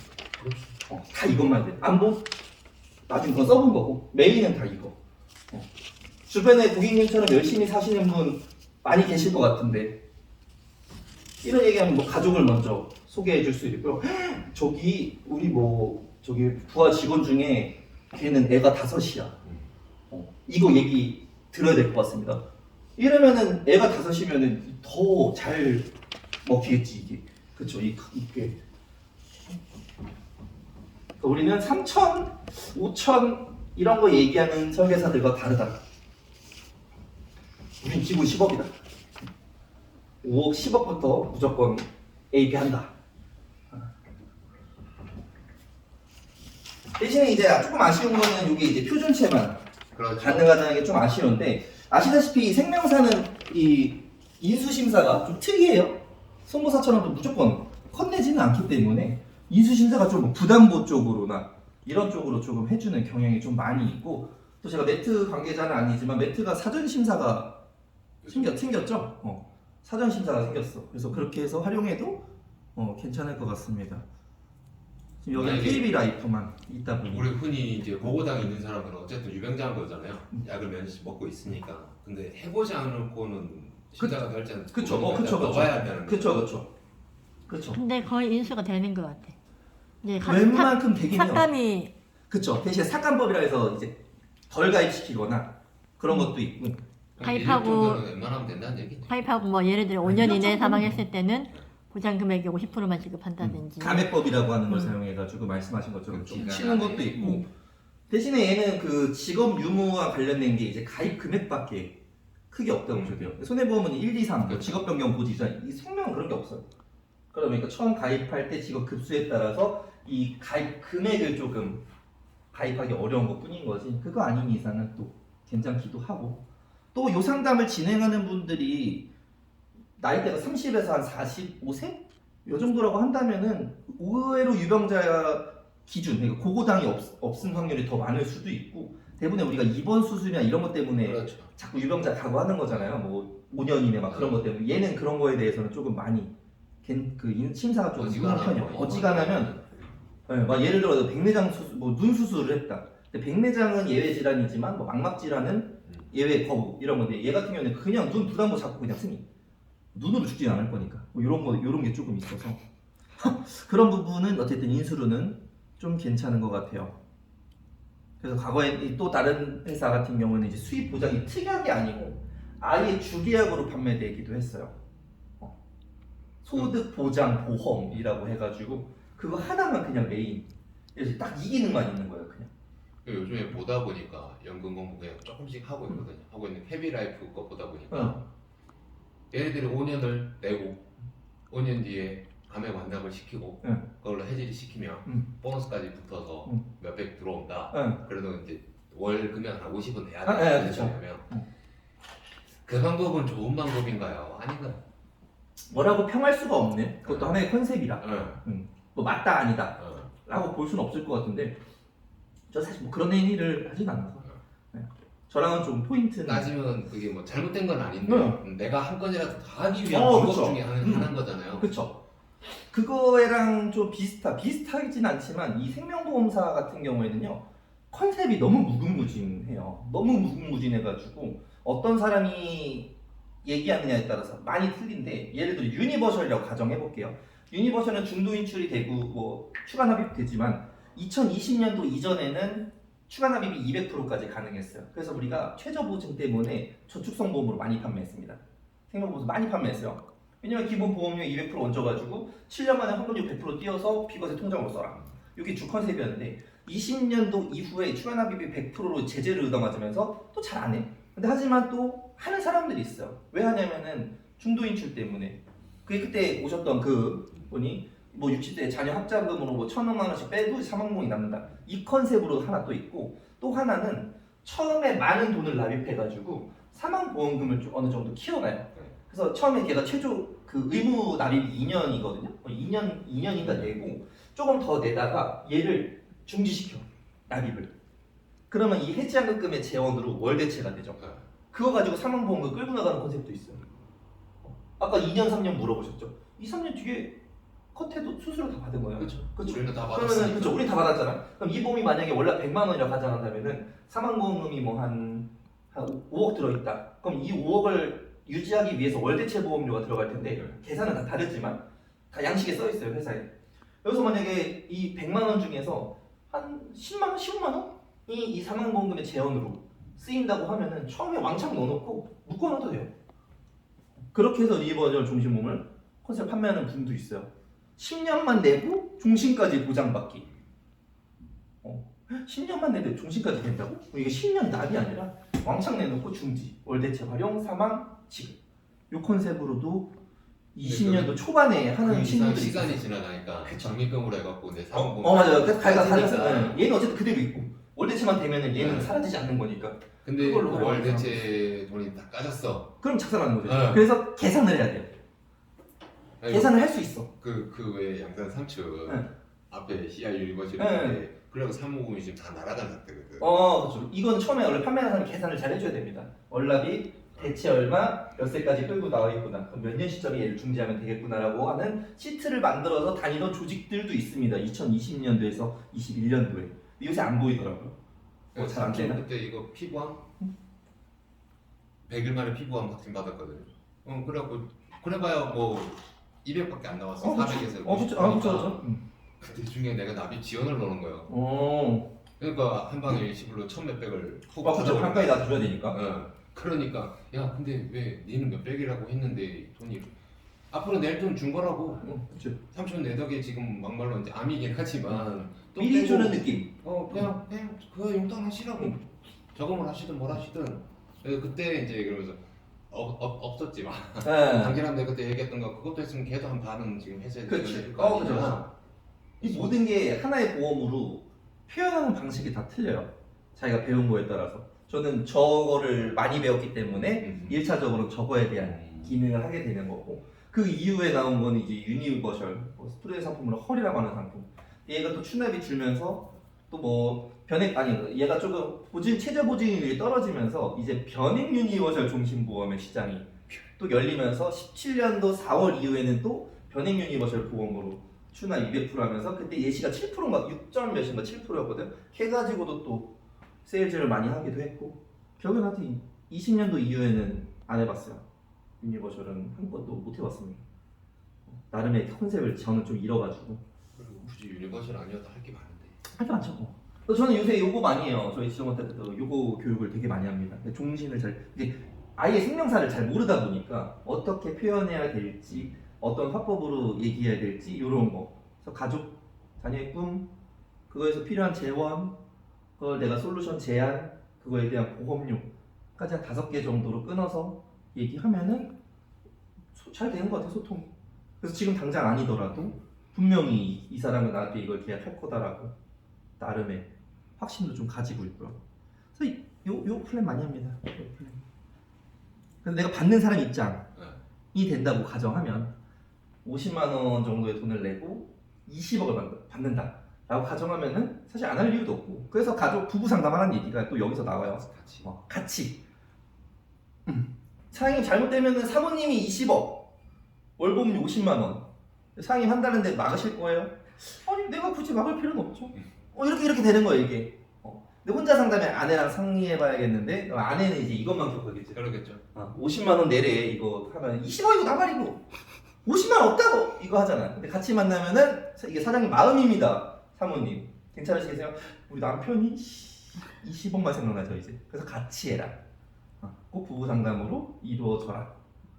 다 이것만 돼. 안보 나중에 그건 써본 거고 메인은 다 이거. 주변에 고객님처럼 열심히 사시는 분 많이 계실 것 같은데 이런 얘기하면 뭐 가족을 먼저 소개해 줄 수 있고요. 저기 우리 저기 부하 직원 중에 걔는 애가 5이야. 이거 얘기 들어야 될 것 같습니다. 이러면은 애가 5이면은 더 잘 먹히겠지 이게. 그쵸? 이게. 그러니까 우리는 3천, 5천 이런 거 얘기하는 설계사들과 다르다. 우린 기본 10억이다. 5억, 10억부터 무조건 AP한다. 대신에 이제 조금 아쉬운 거는 이게 이제 표준체만 그렇죠. 가능하다는 게 좀 아쉬운데, 아시다시피 이 생명사는 이 인수심사가 좀 특이해요. 손보사처럼 또 무조건 컨내지는 않기 때문에 인수심사가 좀 부담보 쪽으로나 이런 쪽으로 조금 해주는 경향이 좀 많이 있고, 또 제가 매트 관계자는 아니지만 매트가 사전심사가 생겼죠. 사전심사가 생겼어. 그래서 그렇게 해서 활용해도 괜찮을 것 같습니다. 지금 여기 만약에 KB 라이프만 있다 보니 우리 흔히 이제 보고당 있는 사람들은 어쨌든 유병자인 거잖아요. 약을 면씩 먹고 있으니까. 근데 해보지 않고는 심사가 결정. 그쵸. 넣어야 한다는 그쵸. 근데 거의 인수가 되는 것 같아. 이제 웬만큼 되긴 해요. 삭감이 그쵸. 대신에 삭감법이라 해서 이제 덜 가입시키거나 그런 것도 있고. 가입하고 웬만하면 된다는 얘기죠. 가입하고 뭐 예를 들어 5년 이내에 사망했을 때는 보장 금액의 50%만 지급한다든지. 감액법이라고 하는 걸 사용해가지고 말씀하신 것처럼 좀 기간 치는 것도 안에. 있고, 대신에 얘는 그 직업 유무와 관련된 게 이제 가입 금액밖에 크게 없다고 보셔도 돼요. 손해보험은 1, 2, 3, 그렇죠. 직업 변경 고지자, 이 생명은 그런 게 없어요. 그러니까 처음 가입할 때 직업 급수에 따라서 이 가입 금액을 조금 가입하기 어려운 것 뿐인 거지. 그거 아닌 이상은 또 괜찮기도 하고. 또 요 상담을 진행하는 분들이 나이대가 30에서 한 45세? 요 정도라고 한다면은 의외로 유병자 기준, 그러니까 고고당이 없은 확률이 더 많을 수도 있고, 대부분 우리가 입원 수술이나 이런 것 때문에 그렇죠. 자꾸 유병자 각오하는 거잖아요. 뭐 5년 이내 막 그런 것 때문에. 얘는 그런 거에 대해서는 조금 많이 심사가 좀 심한 편이에요. 어지간하면 막 예를 들어 백내장 수술, 뭐 눈 수술을 했다. 근데 백내장은 예외 질환이지만 뭐 망막 질환은 예외 거부 이런 건데, 얘 같은 경우는 그냥 눈 부담고 잡고 그냥 승인. 눈으로 죽진 않을 거니까. 뭐 이런 게 조금 있어서 그런 부분은 어쨌든 인수로는 좀 괜찮은 것 같아요. 그래서 과거에 또 다른 회사 같은 경우는 이제 수입 보장이 특약이 아니고 아예 주계약으로 판매되기도 했어요. 소득 보장 보험이라고 해가지고 그거 하나만 그냥 메인. 그래서 딱 이 기능만 있는 거예요, 그냥. 요즘에 보다 보니까 연금 공부 그냥 조금씩 하고 있거든요. 하고 있는 헤비라이프 거 보다 보니까 얘네들이 5년을 내고 5년 뒤에 감액 완납을 시키고 그걸로 해지를 시키면 보너스까지 붙어서 몇백 들어온다. 그래도 이제 월 금액 한 50은 내야 돼. 그렇죠. 그 방법은 좋은 방법인가요? 아닌가요? 뭐라고 평할 수가 없네. 그것도 하나의 컨셉이라. 뭐 맞다 아니다 라고 볼 수는 없을 것 같은데, 저 사실 뭐 그런 행위를 하진 않아서. 저랑은 좀 포인트는 따지면 그게 뭐 잘못된 건 아닌데 내가 한 건이라도 더 하기 위한 방법 그쵸. 중에 하나인 거잖아요. 그렇죠. 그거랑 좀 비슷하진 않지만 이 생명보험사 같은 경우에는요, 컨셉이 너무 무궁무진해요. 너무 무궁무진해가지고 어떤 사람이 얘기하느냐에 따라서 많이 틀린데, 예를 들어 유니버셜이라고 가정해볼게요. 유니버셜은 중도 인출이 되고 뭐 추가 납입 되지만 2020년도 이전에는 추가 납입이 200%까지 가능했어요. 그래서 우리가 최저 보증 때문에 저축성 보험으로 많이 판매했습니다. 생명보험에서 많이 판매했어요. 왜냐면 기본 보험료 200% 얹어가지고 7년 만에 환급료 100% 띄어서 비과세 통장으로 써라. 이게 주 컨셉이었는데 20년도 이후에 추가 납입이 100%로 제재를 얻어맞으면서 또 잘 안 해. 근데 하지만 또 하는 사람들이 있어요. 왜 하냐면은 중도 인출 때문에. 그게 그때 오셨던 그 분이 뭐 60대 자녀 학자금으로 뭐 1,000만 원씩 빼도 사망보험이 남는다. 이 컨셉으로 하나 또 있고, 또 하나는 처음에 많은 돈을 납입해가지고 사망보험금을 좀 어느 정도 키워놔요. 그래서 처음에 걔가 최저 그 의무 납입이 2년이거든요. 2년인가 내고 조금 더 내다가 얘를 중지시켜, 납입을. 그러면 이 해지환급금의 재원으로 월대체가 되죠. 그거 가지고 사망보험금 끌고 나가는 컨셉도 있어요. 아까 2년, 3년 물어보셨죠? 2, 3년 뒤에 컷해도 수수료 다 받은 거예요. 그렇죠. 그렇죠. 우리는 다 그러면은 받았으니까. 그렇죠. 우리 다 받았잖아. 그럼 이 보험이 만약에 원래 100만 원이라고 가정한다면은 사망보험금이 뭐 한 5억 들어있다. 그럼 이 5억을 유지하기 위해서 월대체 보험료가 들어갈 텐데 계산은 다 다르지만 다 양식에 써 있어요, 회사에. 여기서 만약에 이 100만 원 중에서 한 10만 원, 15만 원이 이 사망보험금의 재원으로 쓰인다고 하면은 처음에 왕창 넣어놓고 묶어놔도 돼요. 그렇게 해서 리버절 종신보험을 컨셉 판매하는 분도 있어요. 10년만 내고 종신까지 보장받기. 10년만 내도 종신까지 된다고? 이게 10년 납이 아니라 왕창 내놓고 중지, 월대체 활용, 사망, 지급. 이 컨셉으로도 20년도 초반에 하는 그 친구들이 시간이 있어요. 지나가니까 그쵸. 정밀금으로 해갖고 내 사망보험 맞아요. 그래서 가가 다르죠. 빠지니까. 얘는 어쨌든 그대로 있고 월대체만 되면은 얘는 네. 사라지지 않는 거니까. 근데 그걸로 그 활용하는 월대체 돈이 다 까졌어. 그럼 작살나는 거죠. 네. 그래서 계산을 해야 돼요. 아니, 계산을 할 수 있어. 그 외에 양산 3층 네. 앞에 CI 유니버시티 네. 있는데 그래갖고 사무공이 지금 다 날아간 상태거든. 그렇죠. 이건 처음에 원래 판매하는 사람이 계산을 잘 해줘야 됩니다. 월납이 대체 얼마, 몇 세까지 끌고 나와 있구나. 그럼 몇 년 시점에 얘를 중지하면 되겠구나라고 하는 시트를 만들어서 다니던 조직들도 있습니다. 2020년도에서 21년도에. 요새 안 보이더라고요. 잘안 되나? 그때 이거 피부암 100일 만에 피부암 확진 받았거든요. 그래갖고 그래봐야 뭐 200밖에 안 나왔어. 400에서. 그렇죠. 그때 중에 내가 납입 지원을 넣는 거예요. 그러니까 한 방에 일시불로 1,몇백을 훅 그렇죠. 한가위 다 줘야 되니까. 그러니까 야 근데 왜 니는 몇백이라고 했는데 돈이 앞으로 낼 돈 준 거라고. 그렇죠. 삼촌 내 덕에 지금 막말로 이제 암이긴 하지만 또 미리 빼고, 주는 느낌. 그냥 그거 용돈 하시라고. 저금을 하시든 뭘 하시든. 그래서 그때 이제 그러면서 없었지만 네. 당신한테 내가 그때 얘기했던 거 그것도 했으면 걔도 한 반은 지금 했어야 그렇지. 되는 거 아니야. 그렇죠. 이 모든 게 하나의 보험으로 표현하는 방식이 다 틀려요. 자기가 배운 거에 따라서. 저는 저거를 많이 배웠기 때문에 1차적으로 저거에 대한 기능을 하게 되는 거고, 그 이후에 나온 거는 이제 유니버셜 스프레이 상품으로 헐이라고 하는 상품. 얘가 또 추납이 줄면서 또 뭐 변액 아니 얘가 조금 최저 보증률이 떨어지면서 이제 변액 유니버셜 종신보험의 시장이 또 열리면서 17년도 4월 이후에는 또 변액 유니버셜 보험으로 추나 200% 하면서 그때 예시가 7%인가 6점 몇인가 7%였거든. 해가지고도 또 세일즈를 많이 하기도 했고, 결국엔 하여튼 20년도 이후에는 안 해봤어요. 유니버셜은 한 번도 못 해봤습니다. 나름의 컨셉을 저는 좀 잃어가지고. 그리고 굳이 유니버셜 아니어도 할 게 많은데. 할 게 많죠. 또 저는 요새 요거 많이 해요. 저희 지정원 때도 요거 교육을 되게 많이 합니다. 종신을 이게 아예 생명사를 잘 모르다 보니까 어떻게 표현해야 될지, 어떤 화법으로 얘기해야 될지 이런 거. 그래서 가족, 자녀의 꿈, 그거에서 필요한 재원, 그걸 내가 솔루션 제안, 그거에 대한 보험료까지 한 5개 정도로 끊어서 얘기하면은 잘 되는 것 같아요, 소통이. 그래서 지금 당장 아니더라도 분명히 이 사람은 나한테 이걸 계약할 거다라고 나름의 확신도 좀 가지고 있고요. 그래서 요 플랜 많이 합니다. 요 플랜. 그래서 내가 받는 사람 입장이 된다고 가정하면 50만 원 정도의 돈을 내고 20억을 받는다 라고 가정하면은 사실 안 할 이유도 없고, 그래서 가족 부부 상담하라는 얘기가 또 여기서 나와요. 같이 사장님 잘못되면은 사모님이 20억, 월보험료 50만 원, 사장님 한다는데 막으실 거예요? 아니 내가 굳이 막을 필요는 없죠. 이렇게 되는 거예요 이게. 근데 혼자 상담에 아내랑 상의해봐야겠는데, 아내는 이제 이것만 겪어야겠지. 그러겠죠. 50만 원 내래 이거 하면 20억 이거 나발이고 50만 원 없다고 이거 하잖아. 근데 같이 만나면은 이게 사장님 마음입니다. 사모님 괜찮으시겠어요? 우리 남편이 20억만 생각나죠 이제. 그래서 같이 해라. 꼭 부부 상담으로 이루어져라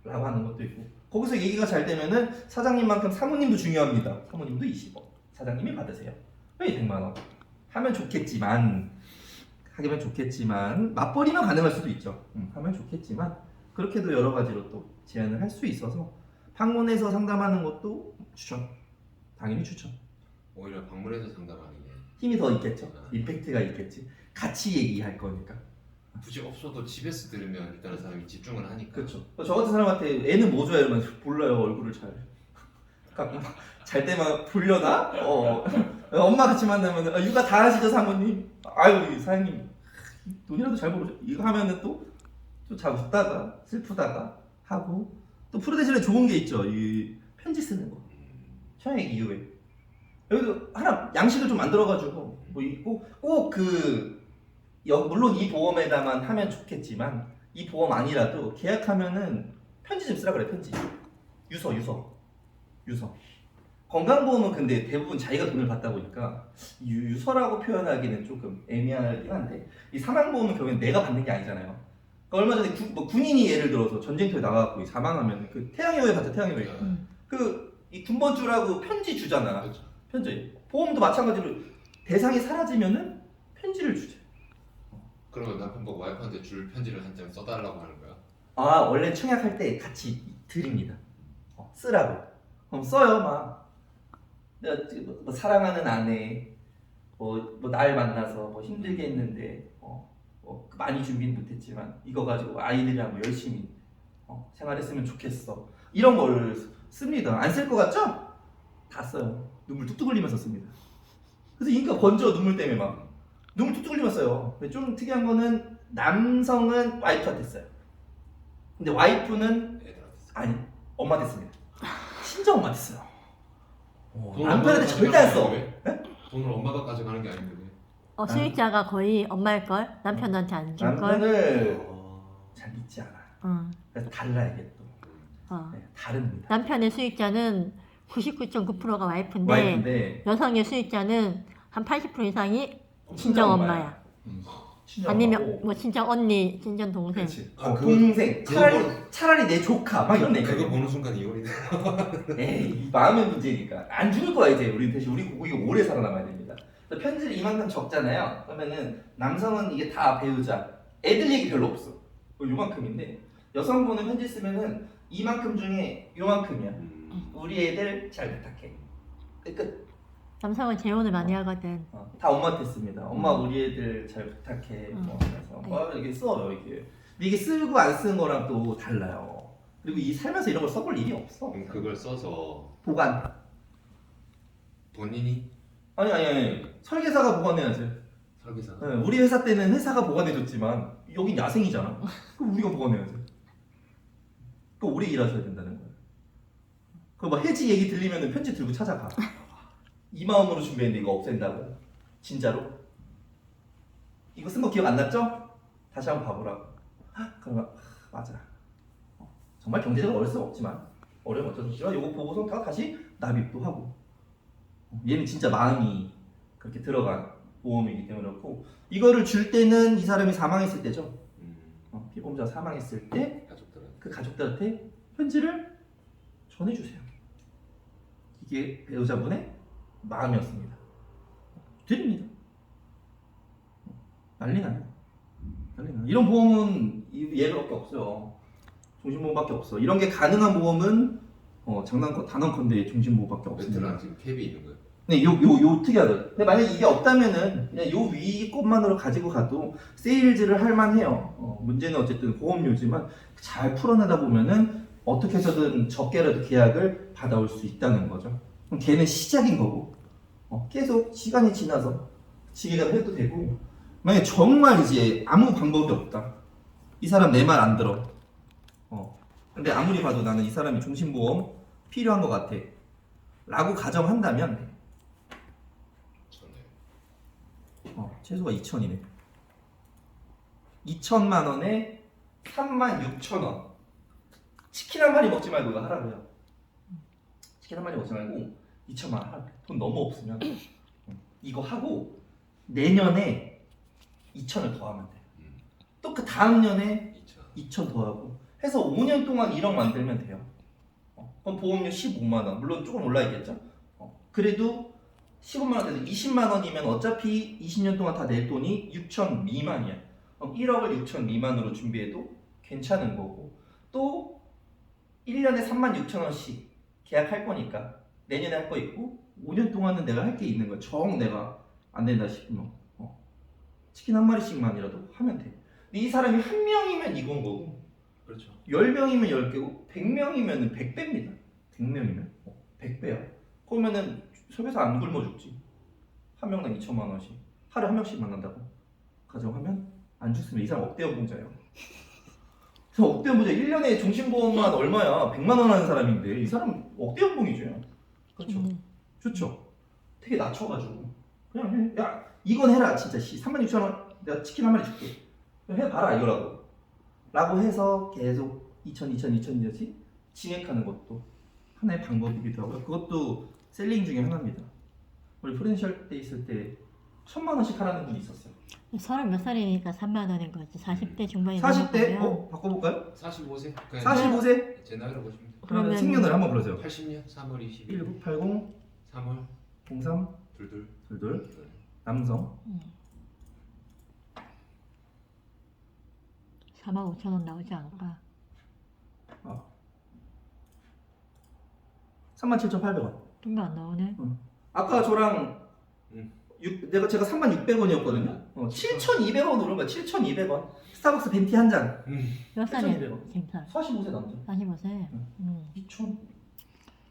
라고 하는 것도 있고, 거기서 얘기가 잘 되면은 사장님만큼 사모님도 중요합니다. 사모님도 20억, 사장님이 받으세요. 왜 100만 원? 하면 좋겠지만 맞벌이면 가능할 수도 있죠. 하면 좋겠지만 그렇게도 여러 가지로 또 제안을 할 수 있어서 방문해서 상담하는 것도 추천. 당연히 추천. 오히려 방문해서 상담하는 게 힘이 더 있겠죠. 임팩트가 있겠지. 같이 얘기할 거니까. 굳이 없어도 집에서 들으면 일단은 사람이 집중을 하니까. 그렇죠. 저 같은 사람한테 애는 뭐 줘야 이러면 몰라요. 얼굴을 잘 때만 불려나? 엄마 같이 만나면 육아 다 하시죠 사모님? 아유 사장님 돈이라도 잘 벌어줘. 이거 하면은 또 잘 웃다가 슬프다가 하고, 또 프로데실에 좋은 게 있죠. 이 편지 쓰는 거. 청약 이후에 여기도 하나 양식을 좀 만들어가지고 뭐 있고, 꼭 물론 이 보험에다만 하면 좋겠지만 이 보험 아니라도 계약하면은 편지 좀 쓰라 그래. 편지 유서. 건강보험은 근데 대부분 자기가 돈을 받다 보니까 유서라고 표현하기는 조금 애매하긴 한데, 이 사망보험은 결국엔 내가 받는 게 아니잖아요. 그러니까 얼마 전에 군인이 예를 들어서 전쟁터에 나가고 사망하면 그 태양여에 봤죠. 태양여에 이 군번주라고 편지 주잖아. 그렇죠. 편지. 보험도 마찬가지로 대상이 사라지면은 편지를 주죠. 그러면 남편 보고 와이프한테 줄 편지를 한 장 써달라고 하는 거야? 원래 청약할 때 같이 드립니다. 쓰라고. 그럼 써요 막. 내가 뭐 사랑하는 아내, 날 만나서 힘들게 했는데 많이 준비는 못했지만 이거 가지고 아이들이랑 열심히 생활했으면 좋겠어. 이런 걸 씁니다. 안 쓸 것 같죠? 다 써요. 눈물 뚝뚝 흘리면서 씁니다. 그래서 인기가 번져. 눈물 때문에 막 눈물 뚝뚝 흘리면서 써요. 근데 좀 특이한 거는 남성은 와이프한테 써요. 근데 와이프는 애들한테. 엄마한테 씁니다. 친정 엄마한테 써요. 돈을 남편한테 엄마가 절대 안 써. 가져가는 게 왜? 돈을 엄마가 가져가는 게 아닌데 왜? 수익자가 거의 엄마일걸? 남편한테 안 줄걸? 남편을 잘 믿지 않아. 그래서 달라 이게 또. 다릅니다. 남편의 수익자는 99.9%가 와이프인데 와이프인데 여성의 수익자는 한 80% 이상이 친정 친정 엄마야. 친정하고. 아니면 뭐 친정 언니, 친정 동생. 그렇지. 동생, 그거 차라리 내 조카 막 이런 얘기. 그거 보는 순간 이혼이 돼. 에이, 마음의 문제니까 안 죽을 거야 이제. 우리 대신 우리 고국이 오래 살아남아야 됩니다. 그래서 편지를 이만큼 적잖아요. 그러면은 남성은 이게 다 배우자, 애들 얘기 별로 없어. 요만큼인데 여성분은 편지 쓰면은 이만큼 중에 요만큼이야. 우리 애들 잘 부탁해. 끝. 남성은 재혼을 많이 하거든. 다 엄마한테 씁니다. 엄마 우리 애들 잘 부탁해. 뭐 그래서 이게 써요 이게. 근데 이게 쓰고 안 쓰는 거랑 또 달라요. 그리고 이 살면서 이런 걸 써볼 일이 없어. 그럼 그걸 써서 보관. 본인이 아니 설계사가 보관해야지. 설계사가 네, 우리 회사 때는 회사가 보관해줬지만 여긴 야생이잖아. 그럼 우리가 보관해야지. 그럼 오래 일하셔야 된다는 거야. 그뭐 해지 얘기 들리면은 편지 들고 찾아가. 이 마음으로 준비했는데 이거 없앤다고. 진짜로? 이거 쓴 거 기억 안 났죠? 다시 한번 봐보라고. 그러면 맞아. 정말 경제적으로 어려울 수 없지만 어려우면 어쩔 수 없지만 이거 보고서 다 다시 납입도 하고. 얘는 진짜 마음이 그렇게 들어간 보험이기 때문에 그렇고 이거를 줄 때는 이 사람이 사망했을 때죠. 피보험자가 사망했을 때 그 가족들한테 편지를 전해주세요. 이게 배우자분의 마음이었습니다. 드립니다. 난리 나요. 이런 보험은 얘가밖에 없어요. 종신보험밖에 없어. 이런 게 가능한 보험은 단언컨대 종신보험밖에 없습니다. 멘트랑 지금 캡이 있는 거예요. 네, 요 특이하거든. 근데 만약 이게 없다면은 그냥 요 위 것만으로 가지고 가도 세일즈를 할 만해요. 문제는 어쨌든 보험료지만 잘 풀어내다 보면은 어떻게 해서든 적게라도 계약을 받아올 수 있다는 거죠. 그럼 걔는 시작인 거고 계속 시간이 지나서 지게가 해도 되고 만약 정말 이제 아무 방법이 없다. 이 사람 내 말 안 들어. 근데 아무리 봐도 나는 이 사람이 종신보험 필요한 것 같아. 라고 가정한다면 최소가 2천이네. 2천만 원에 36,000원. 치킨 한 마리 먹지 말고 이거 하라고요. 치킨 한 마리 먹지 말고 2천만 원 하라고요. 돈 너무 없으면 이거 하고 내년에 2천을 더하면 돼요. 또 그 다음 년에 2천 더하고 해서 5년 동안 1억 만들면 돼요. 그럼 보험료 15만 원. 물론 조금 올라있겠죠. 그래도 15만 원 돼도 20만 원이면 어차피 20년 동안 다 낼 돈이 6천 미만이야. 그럼 1억을 6천 미만으로 준비해도 괜찮은 거고 또 1년에 36,000원씩 계약할 거니까 내년에 할 거 있고 5년 동안은 내가 할 게 있는 거야. 정 내가 안 된다 싶으면 치킨 한 마리씩만이라도 하면 돼. 근데 이 사람이 한 명이면 이건 거고 그렇죠. 10명이면 10개고 100명이면 100배입니다. 100명이면 100배야. 그러면은 설계사 안 굶어 죽지. 한 명당 2천만 원씩 하루에 한 명씩 만난다고 가정하면 안 죽으면 이 사람 억대연봉자예요. 그래서 억대연봉자 1년에 종신보험만 얼마야? 100만 원 하는 사람인데 이 사람 억대연봉이죠. 그렇죠. 좋죠. 되게 낮춰가지고 그냥 해. 야 이건 해라 진짜 36,000원 내가 치킨 한 마리 줄게. 해봐라 이거라고. 라고 해서 계속 2,000씩 증액하는 것도 하나의 방법이기도 하고요. 그것도 셀링 중에 하나입니다. 우리 프레젠셜 때 있을 때 1,000만 원씩 하라는 분이 있었어요. 30몇 살이니까 3만 원인 거지. 40대 중반에 40대? 넘어가면 바꿔볼까요? 45세? 45세? 제 나이로 보시면 돼요. 그러면 생년을 한번 불러주세요. 80년 3월 20일 1980 3월 03 둘둘 22 남성 4만 5천 원 나오지 않을까? 37,800원. 좀 안 나오네. 아까 저랑 제가 36,600원이었거든요. 7,200원 오른 거야. 7,200원. 스타벅스 벤티 한 잔. 몇 살이야? 7,200원. 지금 살. 45세 남자. 45세. 2천.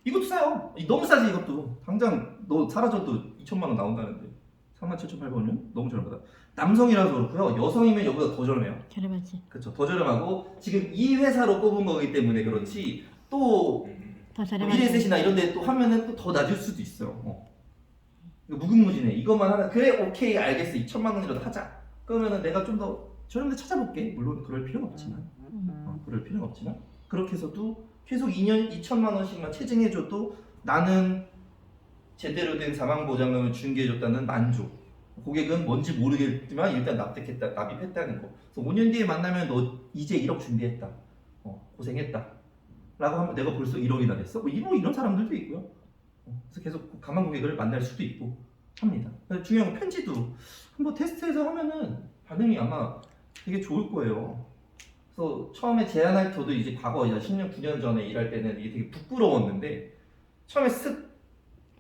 이것도 싸요. 너무 싸지 이것도. 당장 너 사라져도 2천만 원 나온다는데 37,800원이면 너무 저렴하다. 남성이라서 그렇고요. 여성이면 여기보다 더 저렴해요. 저렴하지. 그렇죠. 더 저렴하고 지금 이 회사로 뽑은 거기 때문에 그렇지 또 더 저렴하지. 미래셋이나 이런 데 또 하면은 또 더 낮을 수도 있어요. 이거 무궁무진해. 이것만 하나 그래 오케이 알겠어. 2천만 원이라도 하자. 그러면은 내가 좀 더 저렴한 데 찾아볼게. 물론 그럴 필요는 없지만 그럴 필요는 없지만 그렇게 해서도 계속 2년 2천만 원씩만 체증해줘도 나는 제대로 된 사망보장금을 준 게 해줬다는 만족. 고객은 뭔지 모르겠지만 일단 납입했다는 거. 그래서 5년 뒤에 만나면 너 이제 1억 준비했다. 고생했다. 라고 하면 내가 벌써 1억이나 냈어? 뭐 이런 사람들도 있고요. 그래서 계속 가만 고객을 만날 수도 있고 합니다. 중요한 건 편지도 한번 테스트해서 하면은 반응이 아마 되게 좋을 거예요. 그래서 처음에 제안할 저도 이제 과거 10년, 9년 전에 일할 때는 이게 되게 부끄러웠는데 처음에 쓱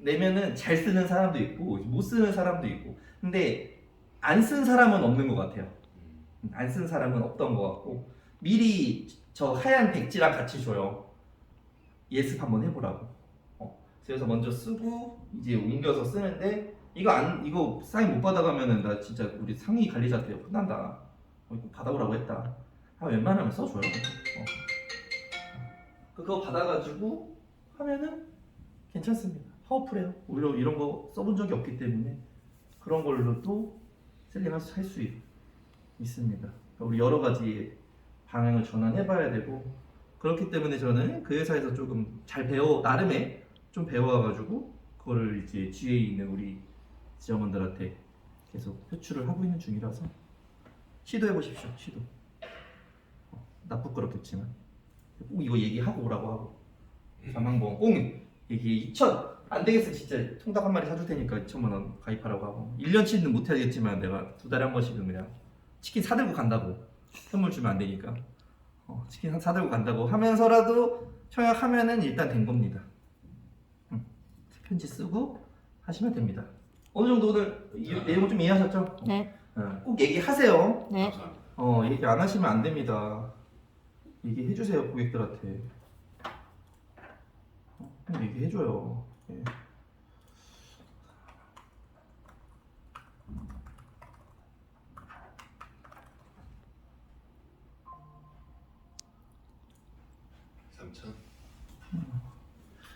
내면은 잘 쓰는 사람도 있고 못 쓰는 사람도 있고 근데 안 쓴 사람은 없는 것 같아요. 안 쓴 사람은 없던 것 같고 미리 저 하얀 백지랑 같이 줘요. 예습 한번 해보라고. 그래서 먼저 쓰고 이제 옮겨서 쓰는데 이거 사인 못 받아가면은 나 진짜 우리 상위 관리자한테 혼난다. 이거 받아오라고 했다. 웬만하면 써줘요. 그거 받아가지고 하면은 괜찮습니다. 파워풀해요. 오히려 이런 거 써본 적이 없기 때문에 그런 걸로도 셀링할 수 있습니다. 우리 여러 가지 방향을 전환해봐야 되고 그렇기 때문에 저는 그 회사에서 조금 잘 나름의 좀 배워가지고 그거를 이제 뒤에 있는 우리 지점원들한테 계속 표출을 하고 있는 중이라서 시도해보십시오. 시도. 나 부끄럽겠지만 꼭 이거 얘기하고 오라고 하고 사망보험 꼭 얘기 2천 안 되겠어 진짜 통닭 한 마리 사줄 테니까 2천만 원 가입하라고 하고 1년치는 못 해야겠지만 내가 2달에 한 번씩은 그냥 치킨 사들고 간다고 선물 주면 안 되니까 치킨 사들고 간다고 하면서라도 청약하면은 일단 된 겁니다. 편지 쓰고 하시면 됩니다. 어느 정도 오늘 내용 좀 이해하셨죠? 네. 꼭 얘기하세요. 네. 감사합니다. 얘기 안 하시면 안 됩니다. 얘기해주세요 고객들한테. 얘기해줘요. 예.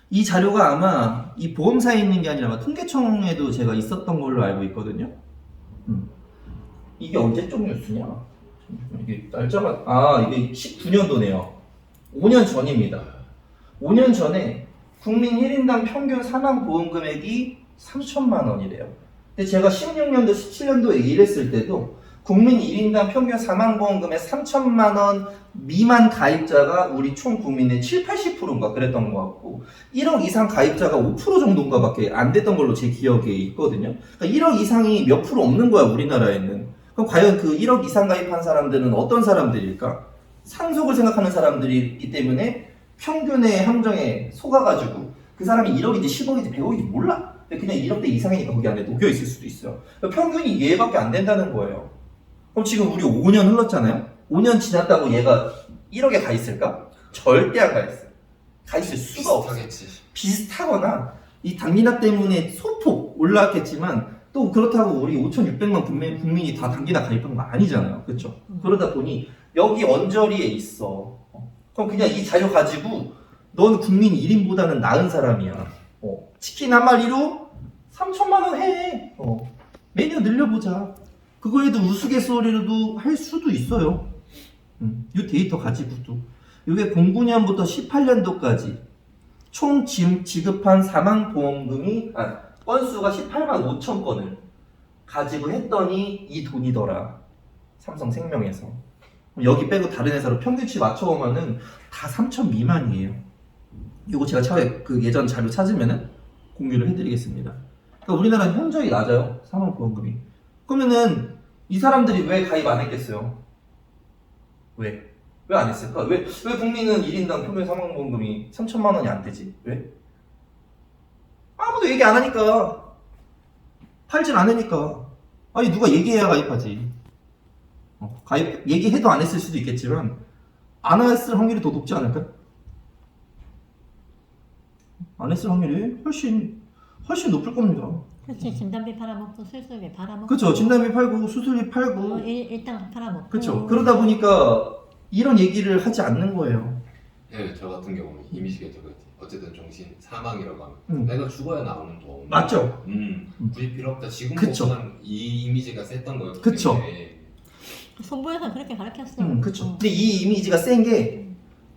이 자료가 아마 이 보험사에 있는 게 아니라 아마 통계청에도 제가 있었던 걸로 알고 있거든요. 이게 언제적 뉴스냐? 이게 날짜가 이게 19년도네요. 5년 전입니다. 5년 전에 국민 1인당 평균 사망 보험 금액이 3천만 원이래요. 근데 제가 16년도, 17년도에 일했을 때도 국민 1인당 평균 사망 보험 금액 3천만 원 미만 가입자가 우리 총 국민의 80%인가 그랬던 것 같고 1억 이상 가입자가 5% 정도인가 밖에 안 됐던 걸로 제 기억에 있거든요. 그러니까 1억 이상이 몇 프로 없는 거야 우리나라에는. 그럼 과연 그 1억 이상 가입한 사람들은 어떤 사람들일까? 상속을 생각하는 사람들이기 때문에 평균의 함정에 속아가지고 그 사람이 1억인지 10억인지 100억인지 몰라. 근데 그냥 1억대 이상이니까 거기 안에 녹여 있을 수도 있어요. 그러니까 평균이 얘밖에 안 된다는 거예요. 그럼 지금 우리 5년 흘렀잖아요. 5년 지났다고 얘가 1억에 가 있을까? 절대 안 가 있어요. 가 있을 수가 없어. 비슷하거나 이 단기납 때문에 소폭 올라왔겠지만 또 그렇다고 우리 5,600만 국민이 다 단기납 가입한 거 아니잖아요. 그렇죠? 그러다 보니 여기 언저리에 있어. 그럼 그냥 이 자료 가지고 넌 국민 1인보다는 나은 사람이야. 치킨 한 마리로 3천만 원 해. 매년 늘려보자. 그거에도 우스갯소리로도 할 수도 있어요. 이 데이터 가지고도. 이게 09년부터 18년도까지 총 지급한 사망보험금이 건수가 18만 5천 건을 가지고 했더니 이 돈이더라. 삼성생명에서. 여기 빼고 다른 회사로 평균치 맞춰보면은 다 3천 미만이에요. 이거 제가 차후에 그 예전 자료 찾으면은 공유를 해드리겠습니다. 그러니까 우리나라는 현저히 낮아요. 사망보험금이. 그러면은 이 사람들이 왜 가입 안 했겠어요? 왜 안 했을까? 왜 국민은 1인당 평균 사망보험금이 3천만 원이 안 되지? 왜? 아무도 얘기 안 하니까. 팔질 않으니까. 아니 누가 얘기해야 가입하지. 얘기해도 안 했을 수도 있겠지만 안 했을 확률이 더 높지 않을까? 안 했을 확률이 훨씬 높을 겁니다. 그렇지. 진단비 팔아먹고 수술비 팔아먹고. 그렇죠. 진단비 팔고 수술비 팔고. 일단 팔아먹고. 그렇죠. 그러다 보니까 이런 얘기를 하지 않는 거예요. 네, 저 같은 경우는 이미지가 저거지. 어쨌든 정신 사망이라고 하면 내가 죽어야 나오는 돈. 맞죠? 굳이 필요 없다. 지금 그쵸. 보고는 이 이미지가 셌던 거였기 그쵸. 때문에. 정부에서 그렇게 가르쳤어. 그렇죠. 근데 이 이미지가 센 게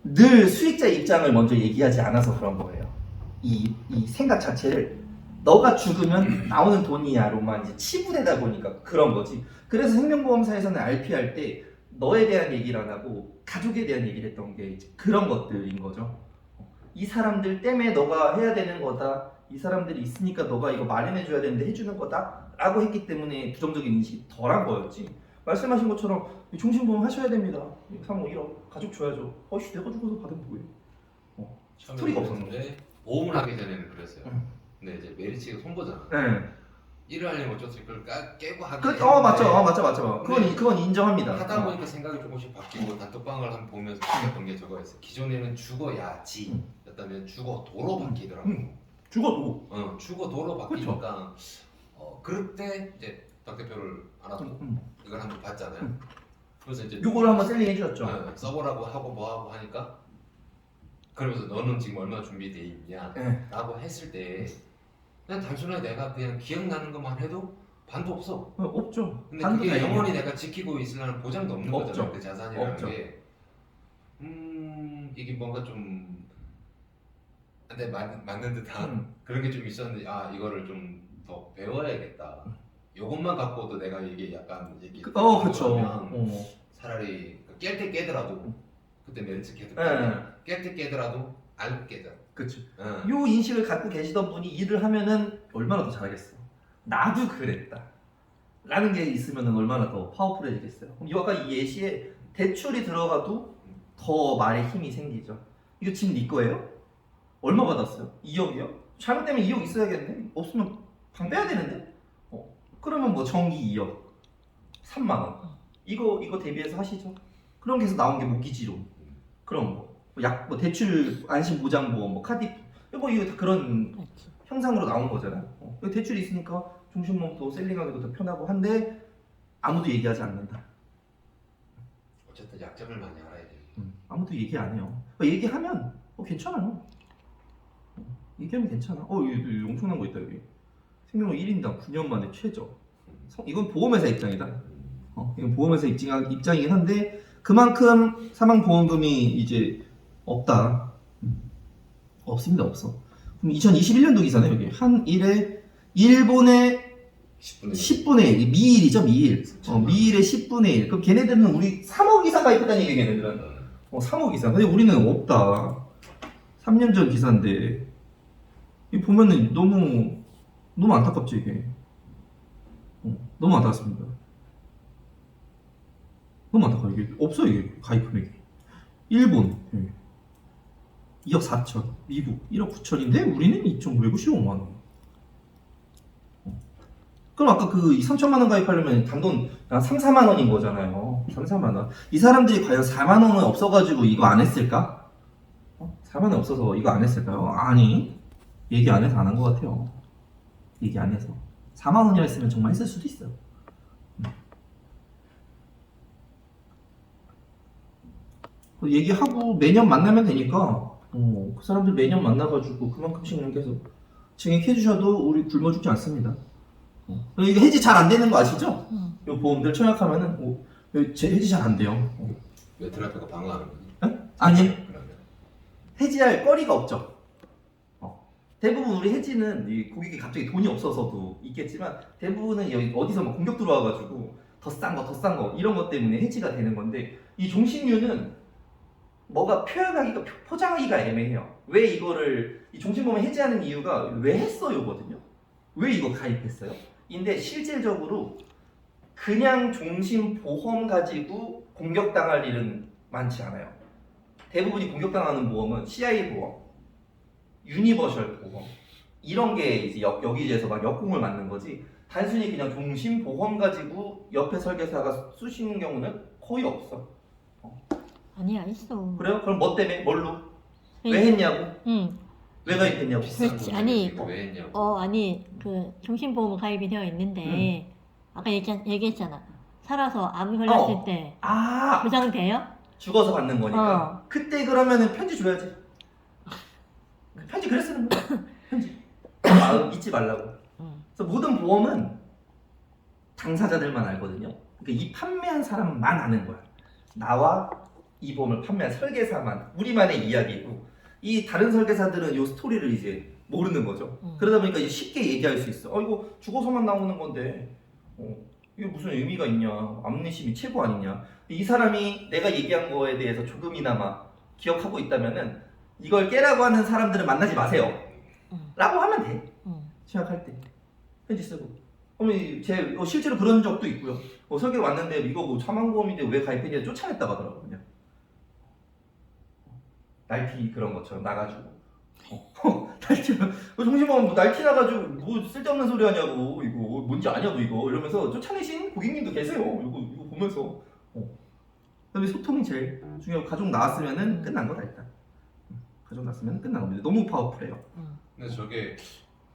늘 수익자 입장을 먼저 얘기하지 않아서 그런 거예요. 이 생각 자체를 너가 죽으면 나오는 돈이야로만 이제 치부되다 보니까 그런 거지. 그래서 생명보험사에서는 RP 할 때 너에 대한 얘기를 안 하고 가족에 대한 얘기를 했던 게 이제 그런 것들인 거죠. 이 사람들 때문에 너가 해야 되는 거다. 이 사람들이 있으니까 너가 이거 마련해줘야 되는데 해주는 거다. 라고 했기 때문에 부정적인 인식이 덜한 거였지. 말씀하신 것처럼 종신보험 하셔야 됩니다. 3억 1억 가족 줘야죠. 어이씨 내가 죽어서 받으면 뭐해. 스토리가 없었는데 보험을 하기 전에는 그랬어요. 응. 근데 이제 메리츠가 손보잖아. 네. 일을 하려면 어쩔 수 없이 그걸 깨고 하기 맞죠. 그건 인정합니다. 하다 보니까 생각이 조금씩 바뀌고 단톡방을 한번 보면서 느꼈던 게 저거였어. 기존에는 죽어야지였다면 죽어도로 바뀌더라고. 죽어도. 죽어도로 바뀌니까 그럴 때 이제 박 대표를 알아보고 이걸 한번 봤잖아요. 그래서 이제 요걸 한번 셀링 해주셨죠. 써보라고 하고 뭐하고 하니까 그러면서 너는 지금 얼마나 준비돼 있냐 네. 라고 했을 때 그냥 단순하게 내가 그냥 기억나는 것만 해도 반도 없어. 없죠. 근데 그게 영원히 내가 지키고 있으려는 보장도 없는 없죠. 거잖아요. 그 자산이라는 없죠. 게 이게 뭔가 좀 근데 맞는 듯한 그런 게 좀 있었는데 이거를 좀 더 배워야겠다. 요것만 갖고도 내가 이게 약간 얘기 그쵸. 차라리 깰 때 깨더라도 그때 메리츠 계속 네. 깰 때 깨더라도 알고 깨자. 그쵸. 요 인식을 갖고 계시던 분이 일을 하면은 얼마나 더 잘하겠어. 나도 그랬다. 라는 게 있으면은 얼마나 더 파워풀해지겠어요. 그럼 아까 이 예시에 대출이 들어가도 더 말에 힘이 생기죠. 이거 집 네 거예요? 얼마 받았어요? 2억이요? 잘못되면 2억 있어야겠네? 없으면 방 빼야 되는데? 그러면 뭐 정기 2억 3만 원 이거 대비해서 하시죠. 그런 게 해서 나온 게 뭐 기지론 그런 거 뭐 대출 안심보장보험 뭐 카디 이거 다 그런 그렇지. 형상으로 나온 거잖아요. 대출이 있으니까 종신보험도 셀링하기도 더 편하고 한데 아무도 얘기하지 않는다. 어쨌든 약점을 많이 알아야 돼. 아무도 얘기 안 해요. 얘기하면 괜찮아요. 얘기하면 괜찮아. 이거 엄청난 거 있다 여기. 생명보 1인당 9년 만에 최저. 이건 보험회사 입장이다. 이건 보험회사 입장이긴 한데 그만큼 사망보험금이 이제 없다. 없습니다. 없어. 그럼 2021년도 기사네 여기. 한 일에 일본의 10분의 1, 미일이죠 미일. 미일의 10분의 1. 그럼 걔네들은 우리 3억 이상 가입했다는 얘기 걔네들은. 3억 이상. 근데 우리는 없다. 3년 전 기사인데 이 보면은 너무 안타깝죠 이게. 너무 안타깝습니다. 너무 안타까워 이게. 없어 이게 가입 금액이. 일본 2억 4천, 미국 1억 9천인데 우리는 2,995만 원. 그럼 아까 그 3천만 원 가입하려면 단돈 한 3, 4만 원인 거잖아요. 3, 4만 원. 이 사람들이 과연 4만 원은 없어가지고 이거 안 했을까? 4만 원 없어서 이거 안 했을까요? 아니. 얘기 안 해서 안 한 것 같아요. 얘기 안 해서. 4만 원이었으면 정말 했을 수도 있어요. 얘기하고 매년 만나면 되니까 그 사람들 매년 만나가지고 그만큼씩 계속 증액해 주셔도 우리 굶어 죽지 않습니다. 이거 해지 잘 안 되는 거 아시죠? 이 보험들 청약하면은 해지 잘 안 돼요. 왜 드라이버가 방어하는 거지? 아니 그러면 해지할 거리가 없죠. 대부분 우리 해지는 이 고객이 갑자기 돈이 없어서도 있겠지만 대부분은 여기 어디서 막 공격 들어와가지고 더 싼 거 이런 것 때문에 해지가 되는 건데 이 종신류는 뭐가 표현하기가 포장하기가 애매해요. 왜 이거를 이 종신보험을 해지하는 이유가 왜 했어요거든요. 왜 이거 가입했어요? 인데 실질적으로 그냥 종신보험 가지고 공격당할 일은 많지 않아요. 대부분이 공격당하는 보험은 CI 보험, 유니버셜 보험 이런 게 이제 여기저기서 막 역공을 맞는 거지 단순히 그냥 종신보험 가지고 옆에 설계사가 쑤시는 경우는 거의 없어. 아니야 있어. 그래요? 그럼 뭐 때문에? 뭘로? 왜 했냐고? 응. 왜 가입했냐고? 그렇지. 아니, 이거 왜 했냐고. 아니 그 종신보험 가입이 되어 있는데 아까 얘기했잖아. 살아서 암 걸렸을 때 보장돼요? 죽어서 받는 거니까. 그때 그러면은 편지 줘야지. 편지 그래 쓰는 거야. 편지. 잊지 말라고. 그래서 모든 보험은 당사자들만 알거든요. 그러니까 이 판매한 사람만 아는 거야. 나와 이 보험을 판매한 설계사만 우리만의 이야기고 이 다른 설계사들은 이 스토리를 이제 모르는 거죠. 그러다 보니까 이제 쉽게 얘기할 수 있어. 이거 죽어서만 나오는 건데 이게 무슨 의미가 있냐. 암내심이 최고 아니냐. 이 사람이 내가 얘기한 거에 대해서 조금이나마 기억하고 있다면은 이걸 깨라고 하는 사람들은 만나지 마세요. 라고 하면 돼. 생각할 때 편지 쓰고. 제 실제로 그런 적도 있고요. 설계 왔는데 이거 뭐 사망보험인데 왜 가입했냐 쫓아냈다고 하더라고요. 그냥 날티 그런 것처럼 나가지고 날티 정신보험 뭐 날티 나가지고 뭐 쓸데없는 소리 하냐고 이거 뭔지 아냐고 이거 이러면서 쫓아내신 고객님도 계세요. 이거 보면서 그다음에 소통이 제일 중요하고 가족 나왔으면은 끝난 거다 일단. 가족 낳았으면 끝난 겁니다. 너무 파워풀해요. 근데 저게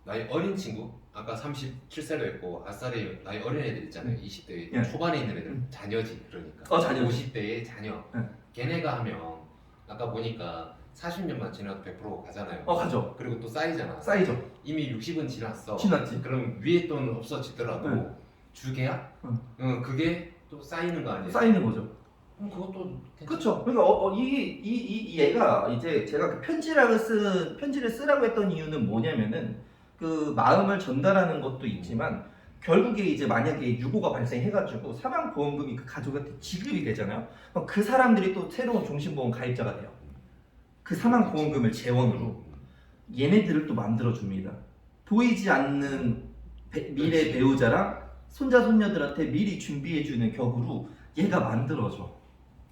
나이 어린 친구 아까 37세로 했고 아싸리 나이 어린 애들 있잖아요. 20대 예. 초반에 있는 애들 자녀지 그러니까 자녀지. 50대의 자녀 예. 걔네가 하면 아까 보니까 40년만 지나도 100% 가잖아요. 가죠. 그리고 또 쌓이잖아. 쌓이죠. 이미 60은 지났어. 지났지. 그럼 위에 돈은 없어지더라도 네. 주계약? 응. 그게 또 쌓이는 거 아니에요? 쌓이는 거죠. 그럼 그것도 그렇죠. 그러니까 이 얘가 이제 제가 그 편지를 쓰라고 했던 이유는 뭐냐면은 그 마음을 전달하는 것도 있지만 결국에 이제 만약에 유고가 발생해가지고 사망보험금이 그 가족한테 지급이 되잖아요. 그럼 그 사람들이 또 새로운 종신보험 가입자가 돼요. 그 사망보험금을 재원으로 얘네들을 또 만들어줍니다. 보이지 않는 미래 배우자랑 손자 손녀들한테 미리 준비해주는 격으로 얘가 만들어져.